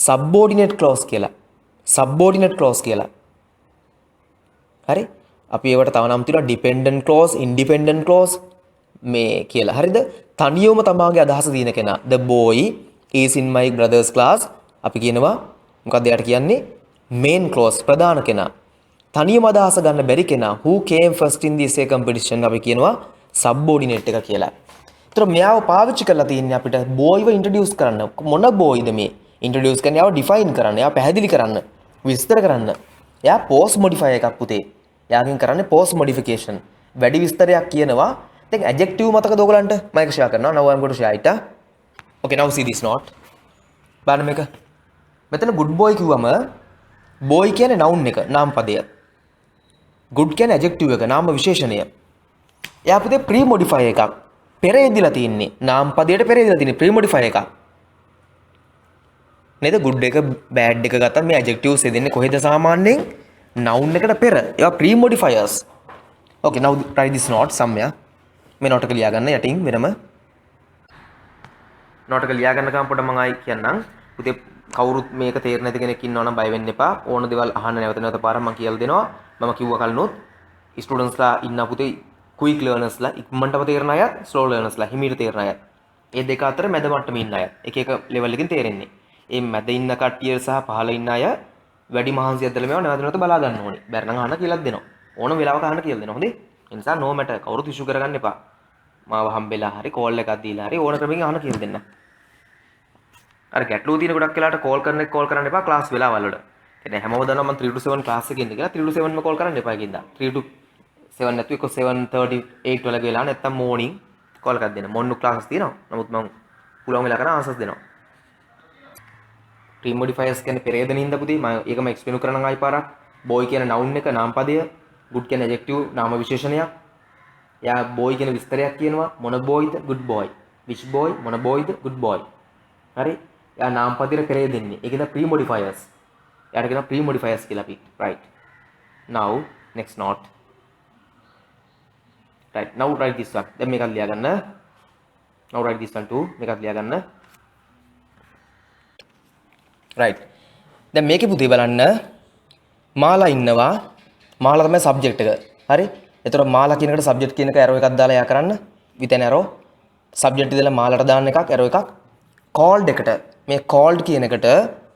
subordinate clause කියලා. subordinate clause කියලා. හරි? අපි ඒවට තව නම් තියෙනවා dependent clause, independent clause මේ කියලා. හරිද? තනියම තමාගේ අදහස දින කෙනා. The boy is in my brother's class. අපි කියනවා මොකක්ද එයාට කියන්නේ? main clause, ප්‍රධාන කෙනා. තනියම අදහස ගන්න බැරි කෙනා who came first in the essay competition අපි කියනවා subordinate එක කියලා. ඒතර මෙයාව පාවිච්චි කරලා තියෙන්නේ අපිට boyව introduce කරන්න. මොන boyද මේ? introduce කරන්න, එයාව define කරන්න, එයාව පැහැදිලි කරන්න, විස්තර කරන්න. එයා post modify එකක් පුතේ. එයාගෙන් කරන්නේ post modification. වැඩි විස්තරයක් කියනවා. දැන් adjective මතකද ඔයගලන්ට? මම ඒක share කරනවා. Now I am going to share it. Okay, now see this note. බලන්න මේක. මෙතන good boy කිව්වම boy කියන්නේ noun එක, නාම පදය. good කියන්නේ adjective එක, නාම විශේෂණය. එයා පුතේ pre modify එකක්. පෙර එදිලා තින්නේ. නාම පදයට පෙර එදිලා තින්නේ pre modify එකක්. නේද? good එක bad එක ගත්තම මේ adjectives දෙන්නේ කොහෙද සාමාන්‍යයෙන්? noun එකට පෙර. ඒවා pre modifiers. Okay, now try this note somewhere. මේ note එක ලියා ගන්න යටින් වෙනම. note එක ලියා ගන්න කම පොඩ මම ආයි කියන්නම්. පුතේ කවුරුත් මේක තේරෙන්නේ නැති කෙනෙක් ඉන්නවා නම් බය වෙන්න එපා. ඕන දේවල් අහන්න නැවත නැවත පාරක් මම කියලා දෙනවා. මම කිව්වා කලිනුත් students ලා ඉන්න පුතේ quick learners ලා ඉක්මනටම තේරෙන අයත් slow learners ලා හිමීට තේරෙන අයත්. ඒ දෙක අතර මැද මට්ටමේ ඉන්න අයත්. එක එක level එකකින් තේරෙන්නේ. මේ මැද ඉන්න කට්ටිය සහ පහළ ඉන්න අය වැඩි මහන්සියක් දැලා මේවා නැවත නැවත බලා ගන්න ඕනේ. බැරි නම් අහන්න කියලා දෙනවා. ඕන වෙලාවක අහන්න කියලා දෙනවා. හොඳේ? ඒ නිසා no matter කවුරුත් ඉෂු කරගන්න එපා. මාව හම්බෙලා හරි කෝල් එකක් දීලා හරි ඕන ක්‍රමකින් අහන්න කියලා දෙන්න. අර ගැටලුව තියෙන ගොඩක් වෙලාවට කෝල් කරන්න එපා ක්ලාස් වෙලාවල් වල. කියන්නේ හැමෝම දන්නවා මම 3 to 7 ක්ලාස් එකේ ඉන්නේ කියලා 3 to 7 ම කෝල් කරන්න එපා කියනවා. 3 to 7 නැත්නම් එක්ක 7:38 වල ගේලා නැත්නම් මෝර්නින් කෝල් එකක් දෙන්න. මොන්නු ක්ලාස් තියෙනවා. නමුත් මම පුළුවන් වෙලා කරන ආන්සර්ස් දෙනවා. pre modifiers කියන්නේ පෙරේදෙන ඉඳ පුතේ මම ඒකම එක්ස්ප්ලেইন කරනවා ආයි පාරක්. boy කියන noun එක නාම පදය, good කියන adjective නාම විශේෂණයක්. යා boy කියන විස්තරයක් කියනවා. මොන boyද? good boy. which boy? මොන boyද? good boy. හරි? යා නාම පදයට පෙරේදෙන්නේ. ඒකද pre modifiers. යාට කියනවා pre modifiers කියලා අපි. right. now next note. right, now write this one. දැන් මේකත් ලියා ගන්න. now write this one too. මේකත් ලියා ගන්න. right. දැන් මේකේ පුතේ බලන්න මාලා ඉන්නවා. මාලා තමයි subject එක. හරි? එතකොට මාලා කියන එකට subject කියන එක arrow එකක් දාලා යා කරන්න. with an arrow. subject ඉදලා මාලාට දාන්න එකක් arrow එකක්. called එකට මේ called කියන එකට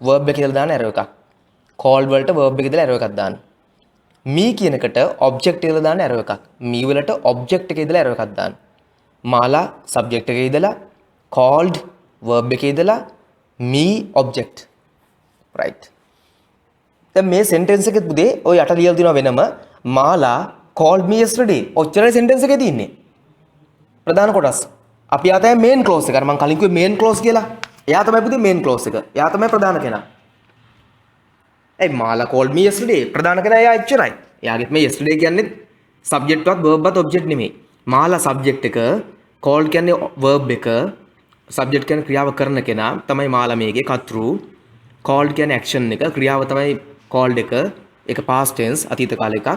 verb එක ඉදලා දාන්න arrow එකක්. called වලට verb එක ඉදලා arrow එකක් දාන්න. me කියන එකට object ඉදලා දාන්න arrow එකක්. me වලට object එක ඉදලා arrow එකක් දාන්න. මාලා subject එක ඉදලා called verb එක ඉදලා me object. right. දැන් මේ sentence එකේ පුතේ ඔය යට ලියලා දිනවා වෙනම මාලා called me yesterday. ඔච්චරයි sentence එකේ තියෙන්නේ. ප්‍රධාන කොටස්. අපි ආ තමයි main clause එක. අර මම කලින් කිව්වේ main clause කියලා. එයා තමයි පුතේ main clause එක. එයා තමයි ප්‍රධාන කෙනා. ඒ මාලා called me yesterday ප්‍රධාන කෙනා එයා එච්චරයි. එයාගෙත් මේ yesterday කියන්නේ subject වත් verb වත් object නෙමෙයි. මාලා subject එක, called කියන්නේ verb එක, subject කියන්නේ ක්‍රියාව කරන කෙනා තමයි මාලා මේකේ කතෘ. called කියන්නේ action එක, ක්‍රියාව තමයි called එක. ඒක past tense අතීත කාල එකක්.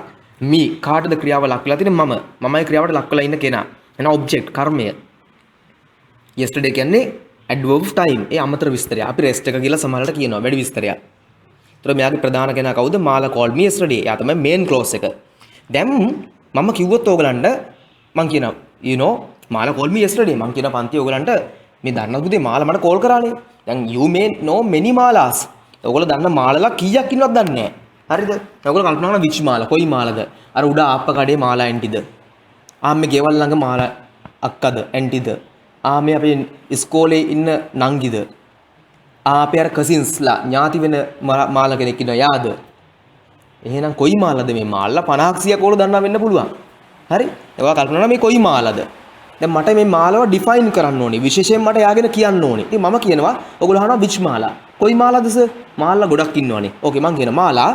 me කාටද ක්‍රියාව ලක් වෙලා තියෙන්නේ? මමයි ක්‍රියාවට ලක් වෙලා ඉන්න කෙනා. එන object කර්මය. yesterday කියන්නේ adverb of time. ඒ අමතර විස්තරය. අපි rest එක කියලා සමහරවිට කියනවා වැඩි විස්තරයක්. ඒතර මෙයාගේ ප්‍රධාන කෙනා කවුද? මාලා called me yesterday. එයා තමයි main clause එක. දැන් මම කිව්වොත් ඕගලන්ට මං කියනවා you know මාලා called me yesterday. මං කියන පන්ති ඕගලන්ට මේ දන්නවද පුතේ මාලා මට කෝල් කරානේ. දැන් you may know many malas. ඔයගොල්ලෝ දන්න මාලාලා කීයක් ඉන්නවද දන්නේ නැහැ. හරිද? ඔයගොල්ලෝ කල්පනා කරන which මාලා කොයි මාලාද? අර උඩ ආප්ප කඩේ මාලා ඇන්ටිද? ආම්මේ ගෙවල් ළඟ මාලා අක්කද ඇන්ටිද? ආම්මේ අපේ ඉස්කෝලේ ඉන්න නංගිද? අපේ අර කසින්ස්ලා ඥාති වෙන මාලා කෙනෙක් ඉන්නවා යාද? එහෙනම් කොයි මාලාද මේ මාලා 50ක් 100ක් ඕල දන්නා වෙන්න පුළුවන්. හරි? ඒවා කල්පනා කරලා මේ කොයි මාලාද? දැන් මට මේ මාලාව ඩිෆයින් කරන්න ඕනේ. විශේෂයෙන් මට යාගෙන කියන්න ඕනේ. ඉතින් මම කියනවා ඔයගොල්ලෝ අහනවා which මාලා? කොයි මාලාද සර්? මාලා ගොඩක් ඉන්නවනේ. ඕකේ මං කියන මාලා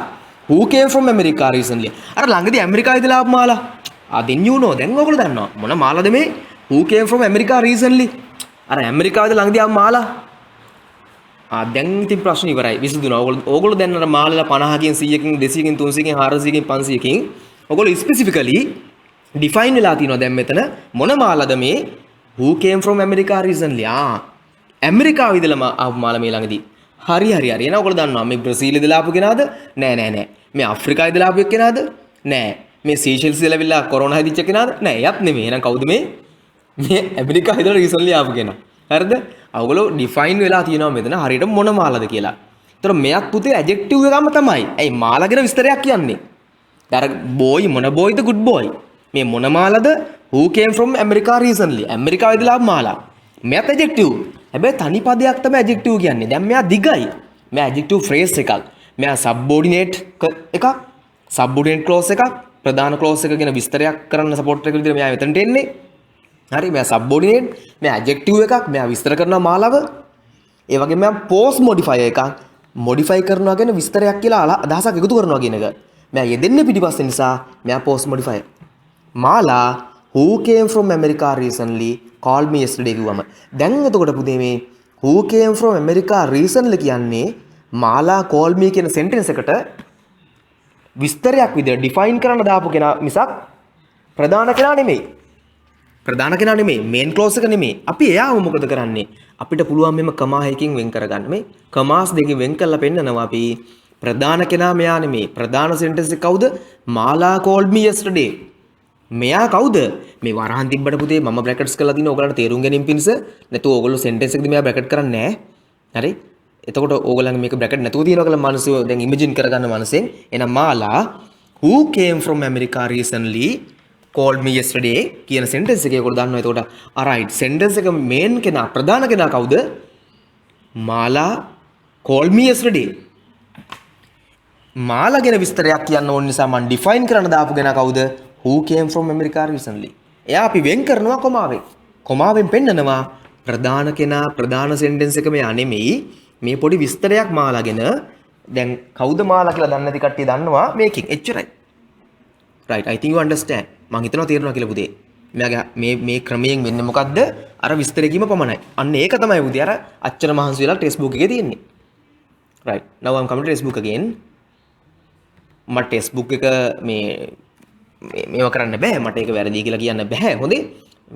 who came from America recently. අර ළඟදී ඇමරිකාවේ ඉඳලා ආපු මාලා. then you know දැන් ඔයගොල්ලෝ දන්නවා. මොන මාලාද මේ? who came from America recently. අර ඇමරිකාවේ ළඟදී ආපු මාලා. දැන් ඉතින් ප්‍රශ්න ඉවරයි. විසඳුණා. ඕගොල්ලෝ දැන් අර මාළලා 50කින් 100කින් 200කින් 300කින් 400කින් 500කින් ඕගොල්ලෝ ස්පෙસિෆිකලි ඩිෆයින් වෙලා තියෙනවා දැන් මෙතන මොන මාළද මේ who came from America recently. ඇමරිකාව ඉඳලා ආපු මාළා මේ ළඟදී. හරි. එහෙනම් ඕගොල්ලෝ දන්නවා මේ බ්‍රසීල් ඉඳලා ආපු කෙනාද? නෑ. මේ ආෆ්‍රිකාව ඉඳලා ආපු කෙනාද? නෑ. මේ සීෂෙල්ස් ඉඳලා විලා කොරෝනා හැදිච්ච කෙනාද? නෑ. එයත් නෙමෙයි. එහෙනම් කවුද මේ? මේ ඇමරිකාව ඉඳලා රීසන්ට්ලි ආපු කෙනා. හරිද? අවගොල්ලෝ ඩිෆයින් වෙලා තියෙනවා මෙතන හරියට මොන මාලාද කියලා. ඒතර මෙයක් පුතේ ඇඩ්ජෙක්ටිව් එකම තමයි. ඇයි මාලා ගැන විස්තරයක් කියන්නේ? අර බෝයි මොන බෝයිද good boy. මේ මොන මාලාද? who came from America recently. ඇමරිකාව ඉඳලා ආපු මාලා. මෙයක් ඇඩ්ජෙක්ටිව්. හැබැයි තනි පදයක් තමයි ඇඩ්ජෙක්ටිව් කියන්නේ. දැන් මෙයා දිගයි. මෙයා ඇඩ්ජෙක්ටිව් ෆ්‍රේස් එකක්. මෙයා සබ්බෝඩිනේට් එකක්. සබ්බෝඩිනේට් ක්ලෝස් එකක්. ප්‍රධාන ක්ලෝස් එක ගැන විස්තරයක් කරන්න සපෝට් එක විදිහට මෙයා මෙතනට එන්නේ. හරි මෙයා සබ්බෝඩිනේට් මෙයා ඇඩ්ජෙක්ටිව් එකක් මෙයා විස්තර කරනවා මාලාව ඒ වගේම මෙයා පෝස්ට් මොඩිෆයර් එකක් මොඩිෆයි කරනවා කියන විස්තරයක් කියලා අදහසක් එකතු කරනවා කියන එක මෙයා යෙදෙන්නේ පිටිපස්සේ නිසා මෙයා පෝස්ට් මොඩිෆයර් මාලා who came from America recently called me yesterday කිව්වම දැන් එතකොට පුතේ මේ who came from America recently කියන්නේ මාලා call me කියන සෙන්ටෙන්ස් එකට විස්තරයක් විදිහට ඩිෆයින් කරන්න දාපු කෙනා මිසක් ප්‍රධාන කෙනා නෙමෙයි ප්‍රධාන කෙනා නෙමෙයි මේන් ක්ලෝස් එක නෙමෙයි අපි එයාව මොකද කරන්නේ අපිට පුළුවන් මෙම කමා එකකින් වෙන් කරගන්න මේ කමාස් දෙකකින් වෙන් කරලා පෙන්නනවා අපි ප්‍රධාන කෙනා මෙයා නෙමෙයි ප්‍රධාන සෙන්ටෙන්ස් එක කවුද මාලා called me yesterday මෙයා කවුද මේ වරහන් තිබ්බට පුතේ මම බ්‍රැකට්ස් කරලා තිනවා ඔයගලන්ට තේරුම් ගැනීම පිණිස නැතුව ඔයගොල්ලෝ සෙන්ටෙන්ස් එකදී මෙයා බ්‍රැකට් කරන්නේ නැහැ හරි එතකොට ඕගොල්ලන්ගේ මේක බ්‍රැකට් නැතුව තියනවා කියලා මනස දැන් ඉමේජින් කරගන්න මනසෙන් එහෙනම් මාලා who came from America recently called me yesterday කියන sentence එකේ ඔයගොල්ලෝ දන්නවා එතකොට alright sentence එක main කෙනා ප්‍රධාන කෙනා කවුද මාලා called me yesterday මාලා ගැන විස්තරයක් කියන්න ඕන නිසා මම define කරන්න දාපු කෙනා කවුද who came from America recently එයා අපි වෙන් කරනවා කොමාවෙන් පෙන්නනවා ප්‍රධාන කෙනා ප්‍රධාන sentence එක මෙයා නෙමෙයි මේ පොඩි විස්තරයක් මාලා ගැන දැන් කවුද මාලා කියලා දන්නේ නැති කට්ටිය දන්නවා මේකෙන් එච්චරයි right I think you understand මං හිතනවා තේරෙනවා කියලා පුතේ. මෙයාගේ මේ ක්‍රමයෙන් වෙන්නේ මොකද්ද? අර විස්තර කීම පමණයි. අන්න ඒක තමයි පුතේ අර අච්චර මහන්සි වෙලා ටෙක්ස්ට් බුක් එකේ තියෙන්නේ. right. now I'm coming to text book again. මට ටෙක්ස්ට් බුක් එක මේව කරන්න බෑ. මට ඒක වැරදි කියලා කියන්න බෑ. හොඳේ.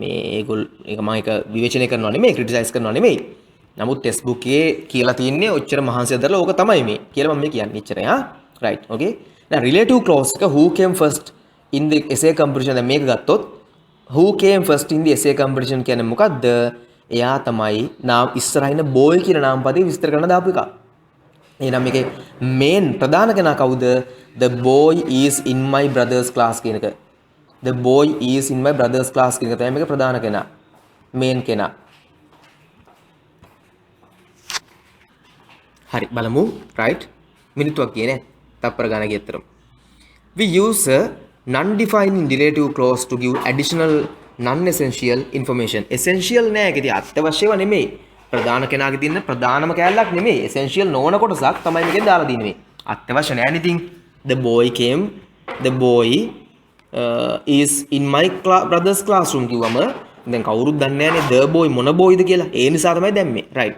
මේ ඒක මම ඒක විවේචනය කරනවා නෙමෙයි, ක්‍රිටිසයිස් කරනවා නෙමෙයි. නමුත් ටෙක්ස්ට් බුක් එකේ කියලා තියෙන්නේ ඔච්චර මහන්සියක් දරලා ඕක තමයි මේ. කියලා මම මේ කියන්නේ. එච්චරයි හා. right. okay. now relative clause එක who came first in the essay competition දැන් මේක ගත්තොත් who came first in the essay competition කියන්නේ මොකද්ද? එයා තමයි නාම ඉස්සරහින් boy කියන නාම පදේ විස්තර කරන්න දාපු එක. එහෙනම් මේකේ main ප්‍රධාන කෙනා කවුද? The boy is in my brother's class කියන එක. The boy is in my brother's class කියන එක තමයි මේකේ ප්‍රධාන කෙනා. main කෙනා. හරි බලමු. right. මිනිත්තුවක් කියන්නේ තප්පර ගණන් ගියතරම්. We use non-defining relative clause to give additional non-essential information. essential නෑ ඒකදී අත්‍යවශ්‍යව නෙමෙයි. ප්‍රධාන කෙනාගේ තියෙන ප්‍රධානම කැලලක් නෙමෙයි. essential නොවන කොටසක් තමයි මේකෙන් දාලා තියෙන්නේ මේ. අත්‍යවශ්‍ය නෑ anything. The boy came. The boy is in my brother's classroom කිව්වම දැන් කවුරුත් දන්නේ නෑනේ the boy මොන boyද කියලා. ඒ නිසා තමයි දැම්මේ. right.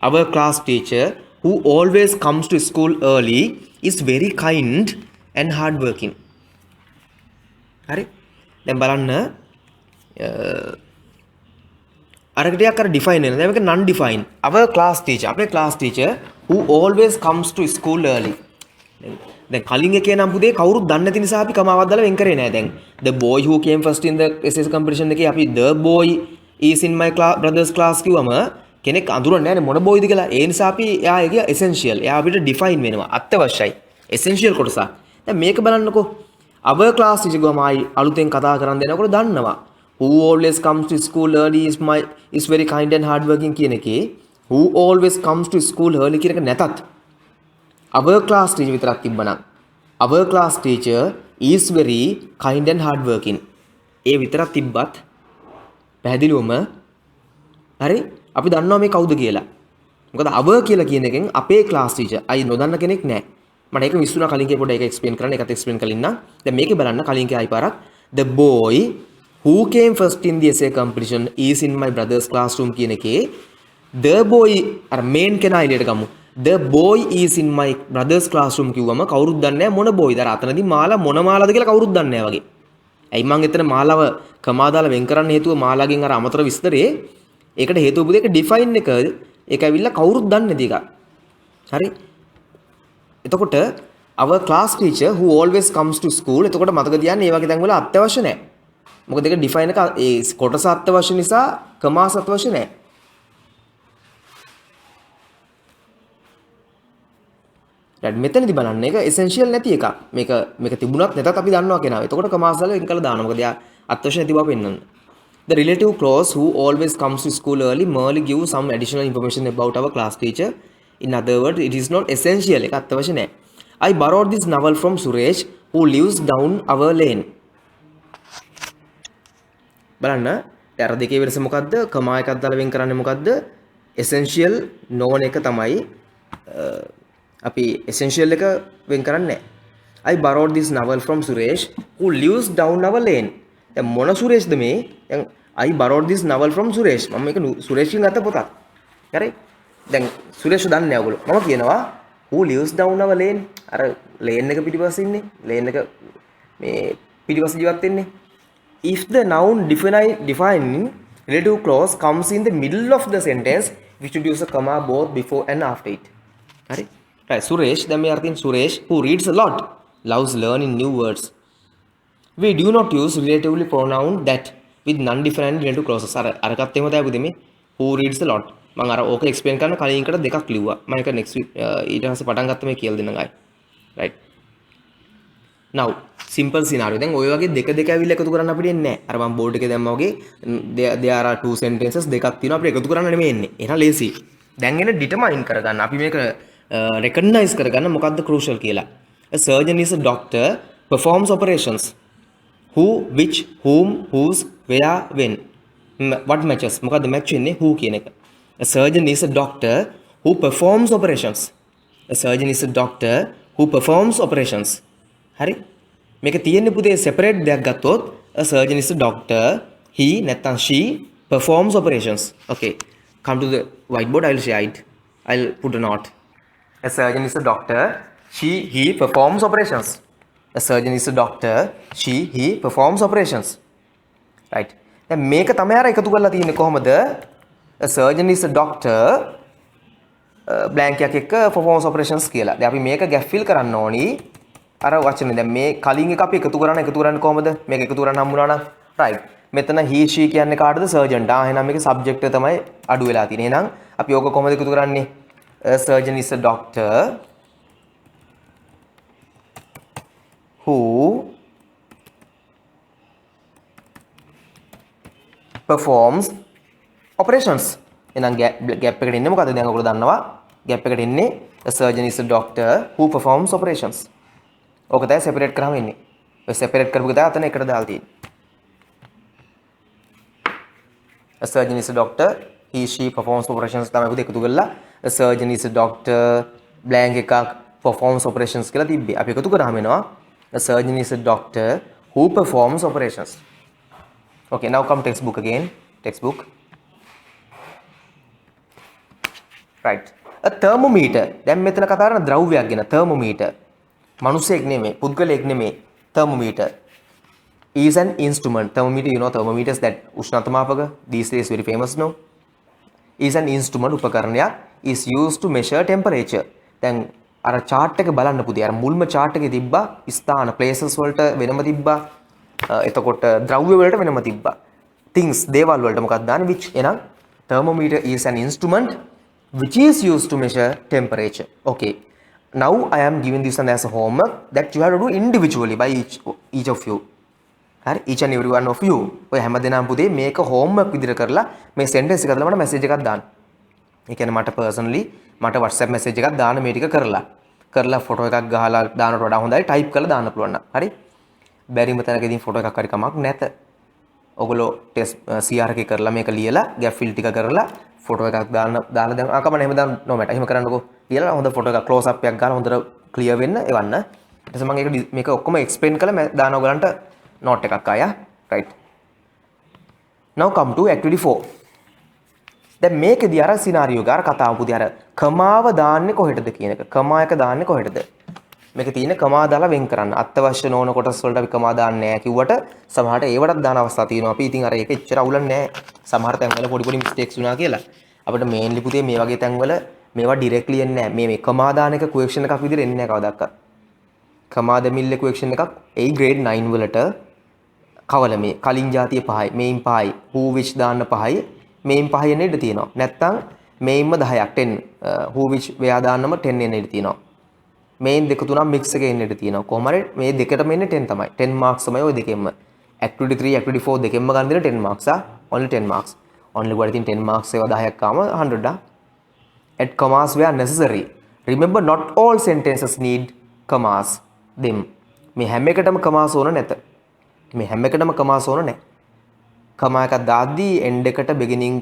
Our class teacher who always comes to school early is very kind and hard working. හරි දැන් බලන්න අරකට ටිකක් අර ඩිෆයින් වෙනවා දැන් මේක non define our class teacher අපේ class teacher who always comes to school early දැන් කලින් එකේ නම් පුතේ කවුරුත් දන්නේ නැති නිසා අපි කමාවක් දාලා වෙන් කරේ නෑ දැන් the boy who came first in the essay competition එකේ අපි the boy is in my brother's class කිව්වම කෙනෙක් අඳුරන්නේ නෑනේ මොන boyද කියලා ඒ නිසා අපි එයා ඒක essential එයා අපිට define වෙනවා අත්‍යවශ්‍යයි essential කොටසක්. දැන් මේක බලන්නකෝ. our class teacher ගම ආයි අලුතෙන් කතා කරන් දෙනකොට දන්නවා. who always comes to school early is very kind and hard working කියන එකේ who always comes to school early කියන එක නැතත් our class teacher විතරක් තිබ්බනම් our class teacher is very kind and hard working ඒ විතරක් තිබ්බත් පැහැදිලිවම හරි අපි දන්නවා මේ කවුද කියලා. මොකද our කියලා කියන එකෙන් අපේ class teacher අයි නොදන්න කෙනෙක් නැහැ. මට ඒක විශ්ුණා කලින් කිය පොඩ්ඩක් ඒක explain කරන්න ඒකත් explain කරලා ඉන්න. දැන් මේකේ බලන්න කලින් කිය ආයි පාරක් the boy who came first in the essay competition is in my brother's classroom කියන එකේ the boy අර main කෙනා එළියට ගමු. the boy is in my brother's classroom කිව්වම කවුරුත් දන්නේ නැහැ මොන boyද. අර අතනදී මාලා මොන මාලාද කියලා කවුරුත් දන්නේ නැහැ වගේ. ඇයි මං එතන මාලාව කමා දාලා වෙන් කරන්න හේතුව මාලාගෙන් අර අමතර විස්තරේ ඒකට හේතුව දෙක ඩිෆයින් එක ඒක ඇවිල්ලා කවුරුත් දන්නේ නැති එක. හරි. එතකොට our class teacher who always comes to school එතකොට මතක තියාගන්න මේ වගේ තැන් වල අත්‍යවශ්‍ය නැහැ. මොකද ඒක ඩිෆයින් එක ඒ කොටස අත්‍යවශ්‍ය නිසා කමාස් අත්‍යවශ්‍ය නැහැ. දැන් මෙතනදී බලන්න ඒක essential නැති එකක්. මේක තිබුණත් නැතත් අපි දන්නවා කෙනා. එතකොට කමාස් දාලා වෙන් කරලා දානවා. මොකද එයා අත්‍යවශ්‍ය නැති බව පෙන්වන්න. The relative clause who always comes to school early merely gives some additional information about our class teacher. In other words, it is not essential. ඒක අත්‍යවශ්‍ය නැහැ. I borrowed this novel from Suresh who lives down our lane. බලන්න අර දෙකේ වෙනස මොකද්ද? කමා එකක් දාලා වෙන් කරන්නේ මොකද්ද? essential නොවන එක තමයි අපි essential එක වෙන් කරන්නේ නැහැ. I borrowed this novel from Suresh who lives down our lane. දැන් මොන සුරේෂ්ද මේ? දැන් I borrowed this novel from Suresh. මම මේක සුරේෂ්ගෙන් ගත්ත පොතක්. හරි? දැන් සුරේෂ් දන්නේ නැහැ ඔයගොල්ලෝ. මම කියනවා who lives down our lane. අර lane එක පිටිපස්සේ ඉන්නේ. lane එක මේ පිටිපස්සේ ජීවත් වෙන්නේ. If the noun defining relative clause comes in the middle of the sentence, we should use a comma both before and after it. හරි? right. Suresh, දැන් මේ අර්ථයෙන් Suresh who reads a lot loves learning new words. We do not use relatively pronoun that with non-defined relative clauses. අරකට එහෙම තමයි පුතේ මේ who reads a lot. මම අර ඕක එක්ස්ප්ලেইন කරන කලින් එකට දෙකක් ලිව්වා. මම ඒක next week ඊට පස්සේ පටන් ගත්ත මේ කියලා දෙන්නම් ආයි. right. now simple scenario. දැන් ඔය වගේ දෙක ඇවිල්ලා එකතු කරන්න අපිට එන්නේ නැහැ. අර මම බෝඩ් එකේ දැම්මා වගේ there are two sentences දෙකක් තියෙනවා අපිට එකතු කරන්න නෙමෙයි එන්නේ. එහෙනම් ලේසි. දැන් එන determine කරගන්න. අපි මේක recognize කරගන්න මොකද්ද crucial කියලා. A surgeon is a doctor performs operations. Who, which, whom, whose, where, when. What matches? මොකද්ද match වෙන්නේ? who කියන එක. A surgeon is a doctor who performs operations. A surgeon is a doctor who performs operations. හරි? මේක තියෙන්නේ පුතේ separate දෙයක් ගත්තොත් a surgeon is a doctor, he නැත්නම් she performs operations. Okay. Come to the whiteboard. I will share it. I'll put a note. A surgeon is a doctor, he performs operations. A surgeon is a doctor, he performs operations. Right. දැන් මේක තමයි අර එකතු කරලා තියෙන්නේ කොහමද? A surgeon is a doctor blank එකක් එක්ක performs operations කියලා. දැන් අපි මේක gap fill කරන්න ඕනි. අර වචනේ දැන් මේ කලින් එක අපි එකතු කරන්නේ කොහමද? මේක එකතු කරන්න හම්බුණා නම් right. මෙතන he she කියන්නේ කාටද? surgeon. එහෙනම් මේකේ subject එක තමයි අඩු වෙලා තියෙන්නේ. එහෙනම් අපි ඕක කොහමද එකතු කරන්නේ? A surgeon is a doctor who performs operations. එහෙනම් gap එකට ඉන්නේ මොකද්ද? දැන් ඔයගොල්ලෝ දන්නවා. gap එකට ඉන්නේ a surgeon is a doctor who performs operations. ඕක තමයි separate කරාම ඉන්නේ. ඔය separate කරපු එක තමයි අතන එකට දාලා තියෙන්නේ. A surgeon is a doctor, he she performs operations තමයි පුතේ එකතු කරලා a surgeon is a doctor blank එකක් performs operations කියලා තිබ්බේ. අපි එකතු කරාම එනවා a surgeon is a doctor who performs operations. Okay, now come textbook again. Textbook. Right. A thermometer. දැන් මෙතන කතා කරන ද්‍රව්‍යයක් ගැන thermometer. මනුස්සයෙක් නෙමෙයි, පුද්ගලයෙක් නෙමෙයි. thermometer is an instrument. Thermometer, you know thermometers that උෂ්ණත්මාපක these days very famous no. Is an instrument උපකරණයක් is used to measure temperature. දැන් අර chart එක බලන්න පුතේ. අර මුල්ම chart එකේ තිබ්බා ස්ථාන places වලට වෙනම තිබ්බා. එතකොට ද්‍රව්‍ය වලට වෙනම තිබ්බා. things දේවල් වලට මොකක්ද දාන්නේ which. එහෙනම් thermometer is an instrument which is used to measure temperature. Okay. now I am giving this one as a homework that you have to do individually by each of you. හරි, each and every one of you. ඔය හැම දෙනාම පුතේ මේක homework විදිහට කරලා මේ sentence එක අදලා මට message එකක් දාන්න. ඒ කියන්නේ මට personally මට WhatsApp message එකක් දාන්න මේ ටික කරලා ෆොටෝ එකක් ගහලා දානට වඩා හොඳයි ටයිප් කරලා දාන්න පුළුවන් නම්. හරි. බැරිම තැනකදී ෆොටෝ එකක් හරි කමක් නැත. ඔගොල්ලෝ ටෙස්ට් CR එකේ කරලා මේක ලියලා gap fill ටික කරලා ෆොටෝ එකක් දාලා දැන් කමන්න එහෙම දාන්න no matter. එහෙම කරන්නකෝ. ලියලා හොඳ ෆොටෝ එකක් close up එකක් ගාලා හොඳට clear වෙන්න එවන්න. ඊට පස්සේ මම මේක ඔක්කොම explain කරලා දාන ඔයගලන්ට note එකක් ආයා. right. now come to activity 4. දැන් මේකෙදී අර සිනාරියෝ එක අර කතාව පුතේ අර කමාව දාන්නේ කොහෙටද කියන එක. කමා එක දාන්නේ කොහෙටද? මේක තියෙන කමා දාලා වෙන් කරන්න. අත්‍යවශ්‍ය නොවන කොටස් වලට අපි කමා දාන්නේ නැහැ කිව්වට සමහරට ඒවටත් දාන අවස්ථා තියෙනවා. අපි ඉතින් අර ඒක එච්චර අවුලක් නැහැ. සමහර තැන්වල පොඩි mistakes වුණා කියලා. අපිට mainly පුතේ මේ වගේ තැන්වල මේවා directly එන්නේ නැහැ. මේ කමා දාන එක question එකක් විදිහට එන්නේ නැහැ කවදාවත්. කමා දෙමිල්ල question එකක් A grade 9 වලට කවල මේ කලින් જાතිය 5යි, මේන් 5යි, who which දාන්න 5යි, මේන් 5 එන්න ඉඩ තියෙනවා. නැත්තම් මේන්ම 10ක් 10 who which ව්‍යා දාන්නම 10 එන්න ඉඩ තියෙනවා. මේන් දෙක තුනක් mix එකේ එන්න ඉඩ තියෙනවා. කොහොම හරි මේ දෙකටම එන්නේ 10 තමයි. 10 marks තමයි ওই දෙකෙන්ම. activity 3 activity 4 දෙකෙන්ම ගන්න දෙන 10 marks only 10 marks. only what I think 10 marks ඒවා 10ක් ආම 100 at commas where necessary. remember not all sentences need commas them. මේ හැම එකටම commas ඕන නැත. මේ හැම එකටම commas ඕන නැහැ. comma එකක් දාද්දී end එකට beginning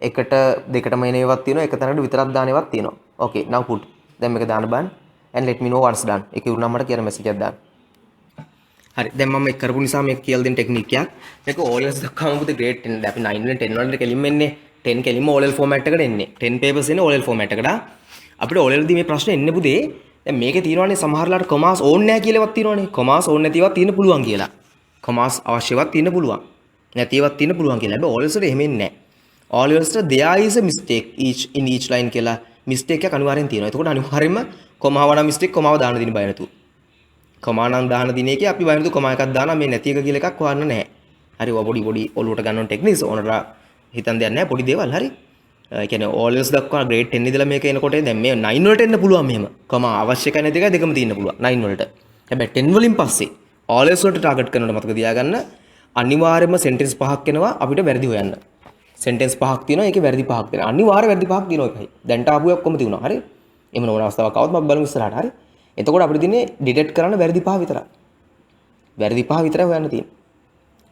එකට දෙකටම එන ඒවාක් තියෙනවා. එක තැනකට විතරක් දාන ඒවාක් තියෙනවා. okay now put. දැන් මේක දාන්න බලන්න and let me know once done. ඒක උරුණා මට කියන message එකක් දාන්න. හරි. දැන් මම මේක කරපු නිසා මේක කියලා දෙන ටෙක්නික් එකක්. මේක O levels දක්වාම පුතේ grade 10 දැන් අපි 9 වලින් 10 වලට කෙලින්ම එන්නේ. 10 කෙලින්ම O level format එකට එන්නේ. 10 papers එන්නේ O level format එකට. අපිට O level දී මේ ප්‍රශ්නේ එන්නේ පුතේ. දැන් මේකේ තියෙනවානේ සමහරලාට commas ඕනේ නැහැ කියලා එකක් තියෙනවානේ. commas ඕනේ නැති ඒවා තියෙන්න පුළුවන් කියලා. commas අවශ්‍යවත් තියෙන්න පුළුවන්. නැති ඒවාත් තියෙන්න පුළුවන් කියලා. හැබැයි O levels වල එහෙම එන්නේ නැහැ. O levels වල there is a mistake in each line කියලා mistake එකක් අනිවාර්යෙන් තියෙනවා. එතකොට අනිවාර්යෙන්ම comma වඩා mistake comma දාන්න දෙන්න බය නැතුව. comma නම් දාන දින එකේ අපි බය නැතුව comma එකක් දානවා. මේ නැති එක කියලා එකක් හොයන්න නැහැ. හරි. ඔය පොඩි ඔලුවට ගන්න ඕන ටෙක්නික්ස් ඕනලා හිතන් දෙයක් නැහැ. පොඩි දේවල් හරි. ඒ කියන්නේ O levels දක්වා grade 10 ඉඳලා මේක එනකොට දැන් මේ 9 වලට එන්න පුළුවන් මෙහෙම. comma අවශ්‍යක නැති එක දෙකම තියෙන්න පුළුවන් 9 වලට. හැබැයි 10 වලින් පස්සේ O levels වලට ටාගට් කරනකොට මතක තියාගන්න අනිවාර්යයෙන්ම sentence පහක් එනවා අපිට වැරදි හොයන්න. sentence පහක් තියෙනවා ඒකේ වැරදි පහක් තියෙනවා. අනිවාර්ය වැරදි පහක් තියෙනවා එකයි. දැන්ට ආපු ඔක්කොම තියුණා. හරි. එහෙම නොවන අවස්ථාවක් આવත් මම බලමු ඉස්සරහට. හරි. එතකොට අපිට තියෙන්නේ ඩිටෙක්ට් කරන්න වැරදි පහ විතරයි. වැරදි පහ විතරයි හොයන්න තියෙන්නේ.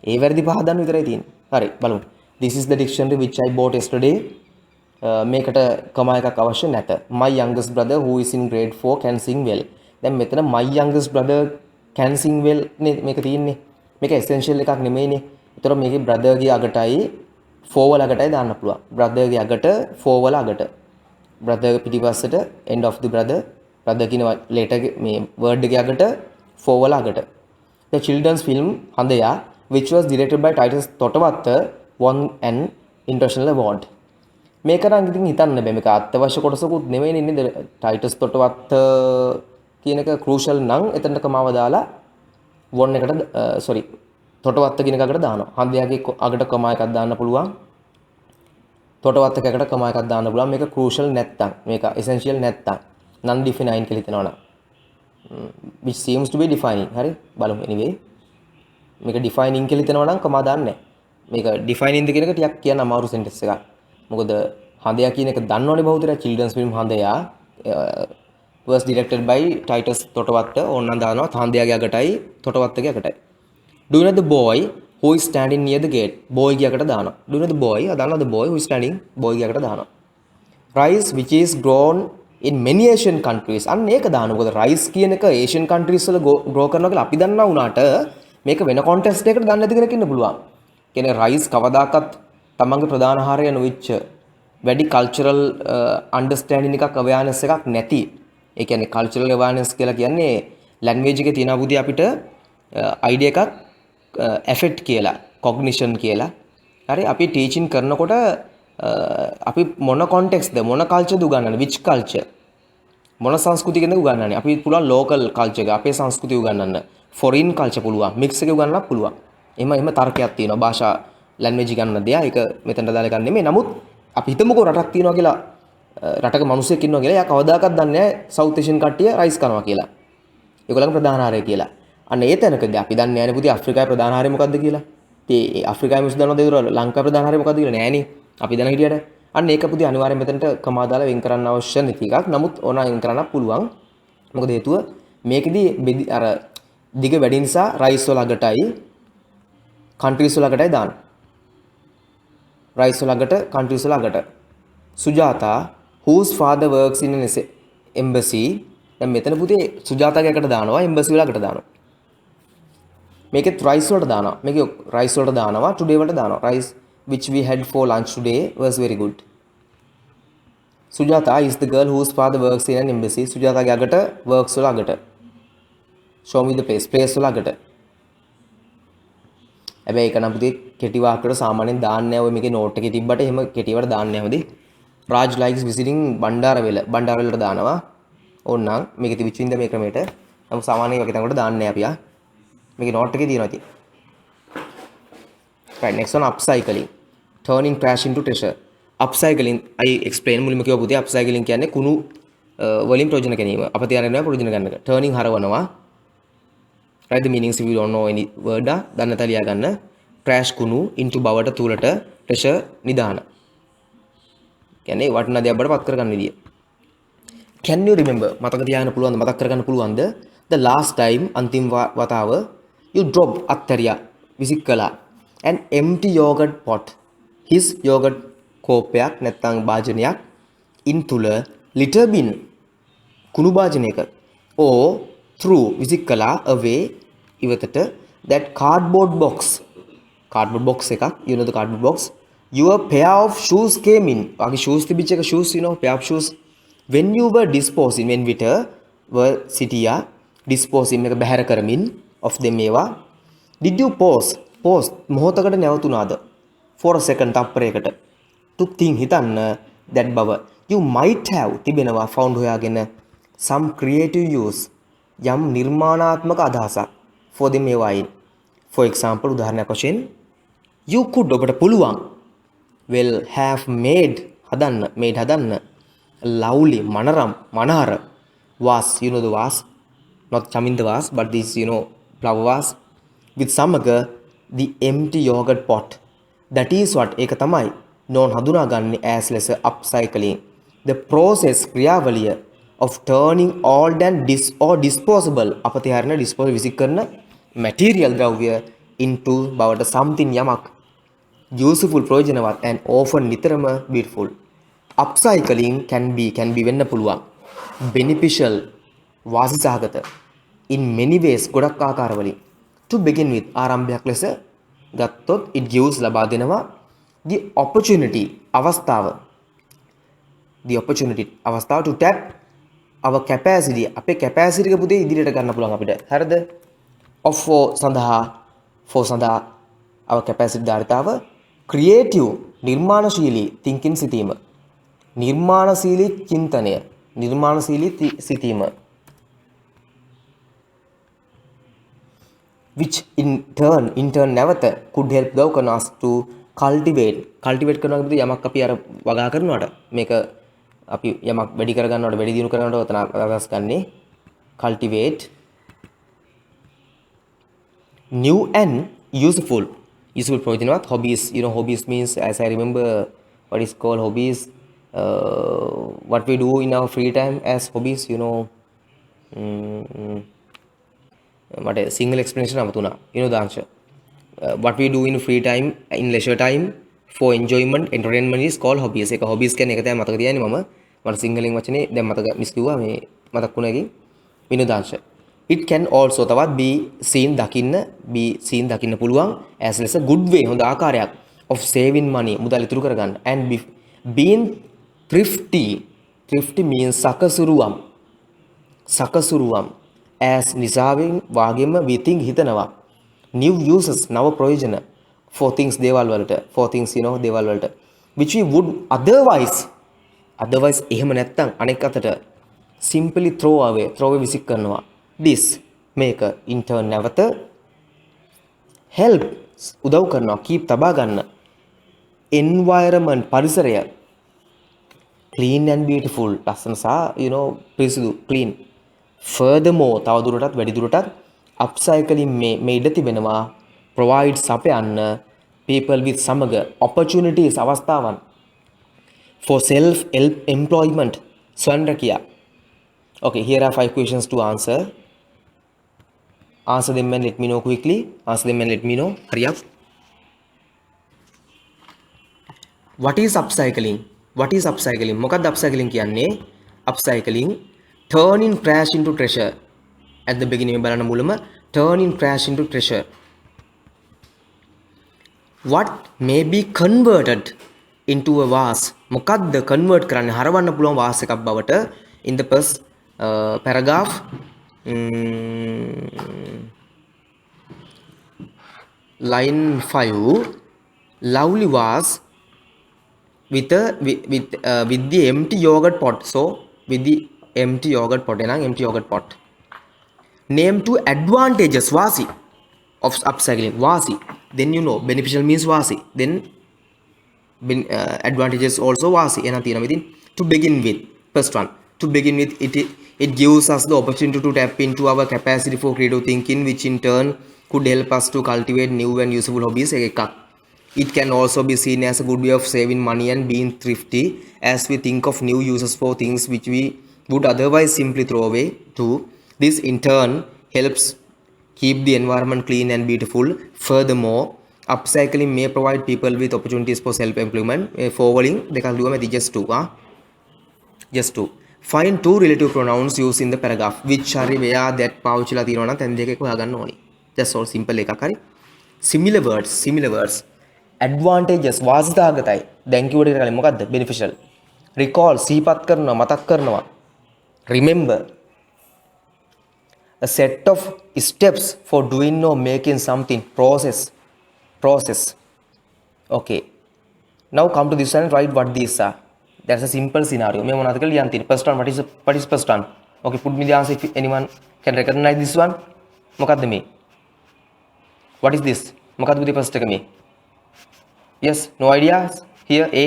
ඒ වැරදි පහ දාන්න විතරයි තියෙන්නේ. හරි බලමු. This is the dictionary which I bought yesterday. මේකට කමා එකක් අවශ්‍ය නැත. My youngest brother who is in grade 4 can sing well. දැන් මෙතන my youngest brother can sing well නේ මේක තියෙන්නේ. මේක essential එකක් නෙමෙයිනේ. ඒතර මේකේ brother ගේ අගටයි 4 වල අගටයි දාන්න පුළුවන්. brother ගේ අගට 4 වල අගට. brother පිටිපස්සට end of the brother කියන letter මේ word එකේ අගට 4 වල අගට. The children's film Handaya which was directed by Titus Totawatta won an international award. මේක නම් ඉතින් හිතන්න බෑ මේක අත්‍යවශ්‍ය කොටසකුත් නෙමෙයි නේද Titus Totawatta කියන එක crucial නම් එතනට කමාව දාලා won එකට sorry Totawatta කියන එකකට දානවා. හන්දයාගේ අගට කමා එකක් දාන්න පුළුවන්. Totawatta එකකට කමා එකක් දාන්න පුළුවන්. මේක crucial නැත්තම් මේක essential නැත්තම් non defined කියලා හිතනවා නම් which seems to be defining. හරි බලමු anyway මේක defining කියලා හිතනවා නම් කමා දාන්නේ නැහැ. මේක defining ද කියන එක ටිකක් කියන්න අමාරු sentence එකක්. මොකද හඳයා කියන එක දන්නවනේ බහුතරය children's film හඳයා was directed by Titus Totawatta ඕනනම් දානවා හඳයාගේ අගටයි Totawattaගේ අගටයි. Do you know the boy who is standing near the gate? boy ගේ අගට දානවා. Do you know the boy? අදන්නා the boy who is standing boy ගේ අගට දානවා. Rice which is grown in many Asian countries. අන්න ඒක දානවා. මොකද rice කියන එක Asian countries වල grow කරනවා කියලා අපි දන්නා වුණාට මේක වෙන context එකකට දන්නේ නැති කෙනෙක් ඉන්න පුළුවන්. කියන්නේ rice කවදාකවත් තමන්ගේ ප්‍රධාන ආහාරය නොවිච්ච වැඩි cultural understanding එකක් awareness එකක් නැති. ඒ කියන්නේ cultural awareness කියලා කියන්නේ language එකේ තියෙන බුද්ධිය අපිට idea එකක් affect කියලා cognition කියලා. හරි අපි teaching කරනකොට අපි මොන context ද මොන culture ද උගන්වන්නේ which culture මොන සංස්කෘතියකද උගන්වන්නේ අපි පුළුවන් local culture එක අපේ සංස්කෘතිය උගන්වන්න foreign culture පුළුවන් mix එක උගන්වන්න පුළුවන්. එහෙම තර්කයක් තියෙනවා භාෂා language ගන්න දෙයක් ඒක මෙතනට දාලා ගන්න නෙමෙයි. නමුත් අපි හිතමුකෝ රටක් තියෙනවා කියලා රටක මිනිස්සෙක් ඉන්නවා කියලා එයා කවදාකවත් දන්නේ නැහැ සවුත් ඒෂියන් කට්ටිය රයිස් කනවා කියලා. ඒගොල්ලන්ගේ ප්‍රධාන ආහාරය කියලා. අන්න ඒ තැනකදී අපි දන්නේ නැහැ නේ පුතේ ආෆ්‍රිකාවේ ප්‍රධාන ආහාරය මොකද්ද කියලා. ඉතින් ඒ ආෆ්‍රිකාවේ මිනිස්සු දන්නවද ඒතර ලංකාවේ ප්‍රධාන ආහාරය මොකද්ද කියලා නෑනේ. අපි දැන හිටියට. අන්න ඒක පුතේ අනිවාර්යයෙන් මෙතනට කමා දාලා වෙන් කරන්න අවශ්‍ය නැති එකක්. නමුත් ඕන වෙන් කරන්න පුළුවන්. මොකද හේතුව මේකෙදී අර දිග වැඩි නිසා රයිස් වල අගටයි කන්ට්‍රීස් වල අගටයි දාන්න. රයිස් වල අගට කන්ට්‍රීස් වල අගට. Sujatha whose father works in an embassy. දැන් මෙතන පුතේ සුජාතාගේ අකට දානවා එම්බසි වල අකට දානවා. මේකෙත් රයිස් වලට දානවා. මේකේ රයිස් වලට දානවා today වලට දානවා. rice which we had for lunch today was very good. Sujata is the girl whose father works in an embassy. සුජාතාගේ අකට works වල අකට. show me the place වල අකට. හැබැයි ඒක නම් පුතේ කෙටි වාක්‍යවලට සාමාන්‍යයෙන් දාන්නේ නැහැ. ඔය මේකේ නෝට් එකේ තිබ්බට එහෙම කෙටිවට දාන්නේ නැහැ හොඳේ. Raj likes visiting බණ්ඩාරවෙලට දානවා. ඕනනම් මේකේ තිබිච්ච ඉඳ මේ ක්‍රමයට නමුත් සාමාන්‍යයෙන් වගේ තැනකට දාන්නේ නැහැ අපි ආ. මේකේ නෝට් එකේ තියෙනවා ඉතින්. right next one upcycling. turning trash into treasure. upcycling I explain මුලින්ම කිව්වා පුතේ upcycling කියන්නේ කුණු වලින් ප්‍රයෝජන ගැනීම. අපතියාරනවා ප්‍රයෝජන ගන්න එක. turning හරවනවා. right the meanings if you don't know any word දන්න තලියා ගන්න. trash කුණු into බවට තුලට treasure නිදාන. කියන්නේ වටිනා දෙයක් බවට පත් කරගන්න විදිය. Can you remember මතක තියාගන්න පුළුවන්ද මතක් කරගන්න පුළුවන්ද the last time අන්තිම වතාව you dropped අත්තරියා විසික් කළා an empty yogurt pot his yogurt කෝපයක් නැත්නම් භාජනයක් in තුල litter bin කුණු භාජනයක or through විසික් කළා away ඉවතට that cardboard box එකක් you know the cardboard box your pair of shoes came in වගේ shoes තිබිච්ච එක shoes you know pair of shoes when you were disposing when විතර were සිටියා disposing එක බැහැර කරමින් of them ඒවා did you pause මොහොතකට නැවතුණාද for a second තප්පරයකට to think හිතන්න that බව you might have තිබෙනවා found හොයාගෙන some creative use යම් නිර්මාණාත්මක අදහසක් for them ඒවායින් for example උදාහරණයක් වශයෙන් you could ඔබට පුළුවන් will have made හදන්න lovely මනහර vase you know the vase not chaminda vase but this you know flower vase with samaga the empty yogurt pot that is what ඒක තමයි known හඳුනාගන්නේ as less upcycling the process ක්‍රියාවලිය of turning old and disposable අපතිහාරන disposable විසික් කරන material ද්‍රව්‍ය into බවට something යමක් useful ප්‍රයෝජනවත් and often නිතරම beautiful upcycling can be වෙන්න පුළුවන් beneficial වාසිසහගත in many ways ගොඩක් ආකාරවලින් to begin with ආරම්භයක් ලෙස ගත්තොත් it gives ලබා දෙනවා the opportunity අවස්ථාව to tap our capacity අපේ capacity එක පුතේ ඉදිරියට ගන්න පුළුවන් අපිට හරිද of for සඳහා our capacity ධාරිතාව creative නිර්මාණශීලී thinking සිතීම නිර්මාණශීලී චින්තනය නිර්මාණශීලී සිතීම which in turn නැවත could help thou can us to cultivate කරනවා කියන්නේ යමක් අපි අර වගා කරනවාට මේක අපි යමක් වැඩි කර ගන්නවට වැඩි දියුණු කරනවට උතන අදහස් ගන්නේ cultivate new and useful ප්‍රයෝජනවත් hobbies you know hobbies means as I remember what is called hobbies what we do in our free time as hobbies you know මට single explanation අමතුණා you know the answer what we do in free time in leisure time for entertainment is called hobbies ඒක hobbies කියන්නේ ඒක තමයි මතක තියාගන්නේ මට සිංහලෙන් වචනේ දැන් මතක මිස් කිව්වා මේ මතක් වුණා එකකින් විනෝදාංශ it can also තවත් be seen දකින්න පුළුවන් as less a good way හොඳ ආකාරයක් of saving money මුදල් ඉතුරු කරගන්න and being thrifty means සකසුරුවම් as නිසාවෙන් වාගෙම we think හිතනවා new uses නව ප්‍රයෝජන for things දේවල් වලට you know දේවල් වලට which we would otherwise එහෙම නැත්තම් අනෙක් අතට simply throw away විසික් කරනවා this මේක in turn නැවත help උදව් කරනවා keep තබා ගන්න environment පරිසරය clean and beautiful ලස්සන සහ පිරිසිදු clean. Furthermore තවදුරටත් වැඩිදුරටත් upcycling මේ ඉඩ තිබෙනවා provide සපයන්න people with සමග opportunities අවස්ථාවන් for self employment ස්වයං රැකියා. Okay, here are 5 questions to answer. Answer them and let me know quickly. Answer them and let me know. Hurry up. What is upcycling? What is upcycling? මොකක්ද upcycling කියන්නේ? Upcycling turning trash into treasure. At the beginning බලන්න මුලම turning trash into treasure. What may be converted into a vase? මොකක්ද convert කරන්නේ? හරවන්න පුළුවන් vase එකක් බවට. In the first paragraph line 5 lovely vase with the empty yogurt pot. So with the empty yogurt pot empty yogurt pot. Name 2 advantages vasi of upcycling. Vasi, then beneficial means vasi, then advantages also vasi. To begin with, first one, to begin with, it gives us the opportunity to tap into our capacity for creative thinking, which in turn could help us to cultivate new and useful hobbies. It can also be seen as a good way of saving money and being thrifty as we think of new uses for things which we would otherwise simply throw away too. This in turn helps keep the environment clean and beautiful. Furthermore, upcycling may provide people with opportunities for self-employment. Forwarding දෙකක් ලියුවා මැති just two. Find 2 relative pronouns used in the paragraph. Which හරි where that පාවිච්චිලා තියෙනවා නම් තැන් දෙකක හොයාගන්න ඕනි. Just all simple එකක් හරි. Similar words. Advantages වාසිදාගතයි. Thank you වලට කලින් මොකද්ද? Beneficial. Recall සිහිපත් කරනවා මතක් කරනවා. Remember. A set of steps for doing or making something. Process. Okay. Now come to this one and write what these are. That's a simple scenario. මේ මොනවද කියලා ලියන්න තියෙන්නේ. First one, what is first one? Okay, put me the answer if anyone can recognize this one. මොකද්ද මේ? What is this? මොකද්ද පුතේ first එක මේ? Yes, no ideas? Here A.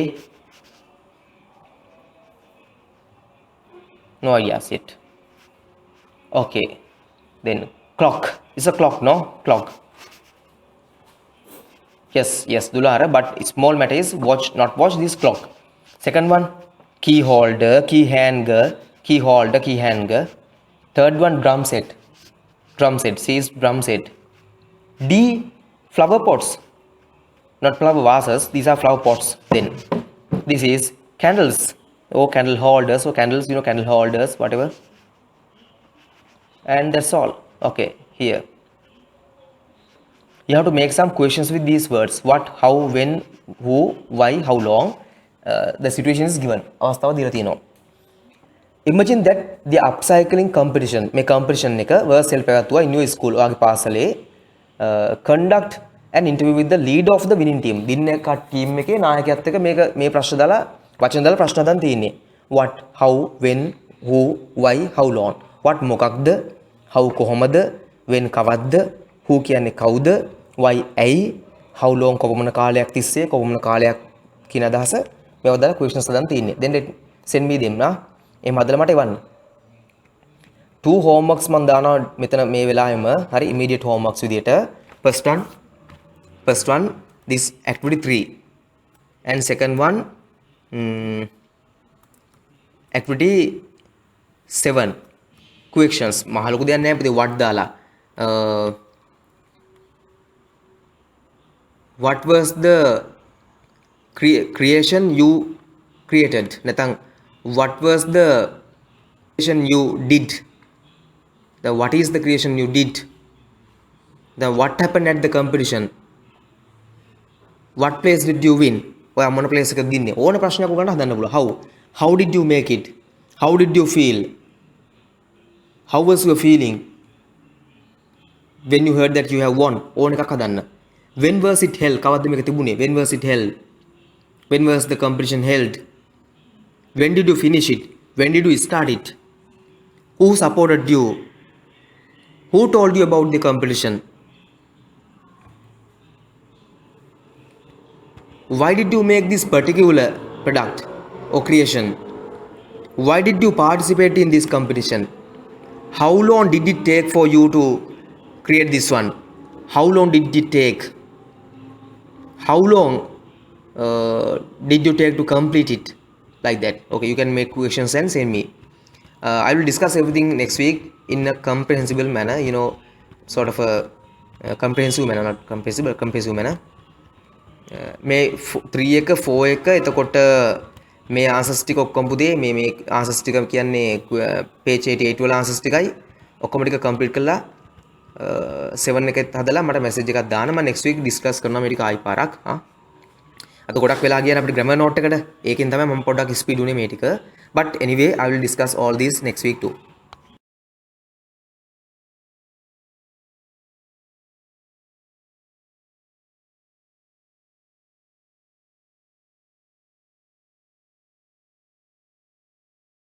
No ideas yet. Okay. Then clock. It's a clock, no? Clock. Yes, Dulara, but small matter is not watch this clock. Second one, key holder, key hanger. Third one, drum set. C is drum set. D, flower pots. Not flower vases, these are flower pots. Then this is candles. Oh, candle holders. So candles, candle holders, whatever. And that's all. Okay, here you have to make some questions with these words. What, how, when, who, why, how long. The situation is given. අවස්ථාව දීලා තියෙනවා. Imagine that the upcycling competition මේ competition එක Vercel පැවැත්වුවා in your school ඔයාගේ පාසලේ conduct an interview with the leader of the winning team. දින්න team එකේ නායකයාත් එක්ක මේ ප්‍රශ්න දාලා වචන දාලා ප්‍රශ්න හදන්න තියෙන්නේ. What, how, when, who, why, how long. What මොකක්ද? How කොහොමද? When කවද්ද? Who කියන්නේ කවුද? Why ඇයි? How long කොපමණ කාලයක් තිස්සේ කොපමණ කාලයක් කියන අදහස මේවා දාලා questions හදන්න තියෙන්නේ. Then send me them නා. එහෙම හදලා මට එවන්න. 2 homeworks මම දානවා මෙතන මේ වෙලාවෙම හරි immediate homeworks විදියට. First one this activity 3 and second one activity 7 questions මහ ලොකු දෙයක් නෑ පුතේ what දාලා what was the creation you created නැත්නම් what was the creation you did what is the creation you did what happened at the competition what place did you win ඔයා මොන place එකද දින්නේ ඕන ප්‍රශ්නයක් උගන්න හදන්න පුළුවන් how did you make it how did you feel how was your feeling when you heard that you have won ඕන එකක් හදන්න when was it held කවද්ද මේක තිබුණේ when was it held when was the competition held when did you finish it when did you start it who supported you who told you about the competition why did you make this particular product or creation Why did you participate in this competition? How long did it take for you to create this one? How long did it take? How long did you take to complete it? Like that. Okay, you can make questions and send me. I will discuss everything next week in a comprehensible manner, sort of a comprehensive manner, not comprehensible, comprehensive manner. මේ 3 එක 4 එක එතකොට මේ answers ටික ඔක්කොම පුදේ මේ answers ටික කියන්නේ page 88 වල ආන්සර්ස් ටිකයි ඔක්කොම ටික කම්ප්ලීට් කරලා 7 එකත් හදලා මට මැසේජ් එකක් දාන්න මම next week discuss කරනවා මේ ටික ආයි පාරක් අත ගොඩක් වෙලා ගියා අපිට grammar note එකට ඒකෙන් තමයි මම පොඩ්ඩක් ස්පීඩ් උනේ මේ ටික but anyway I will discuss all these next week too.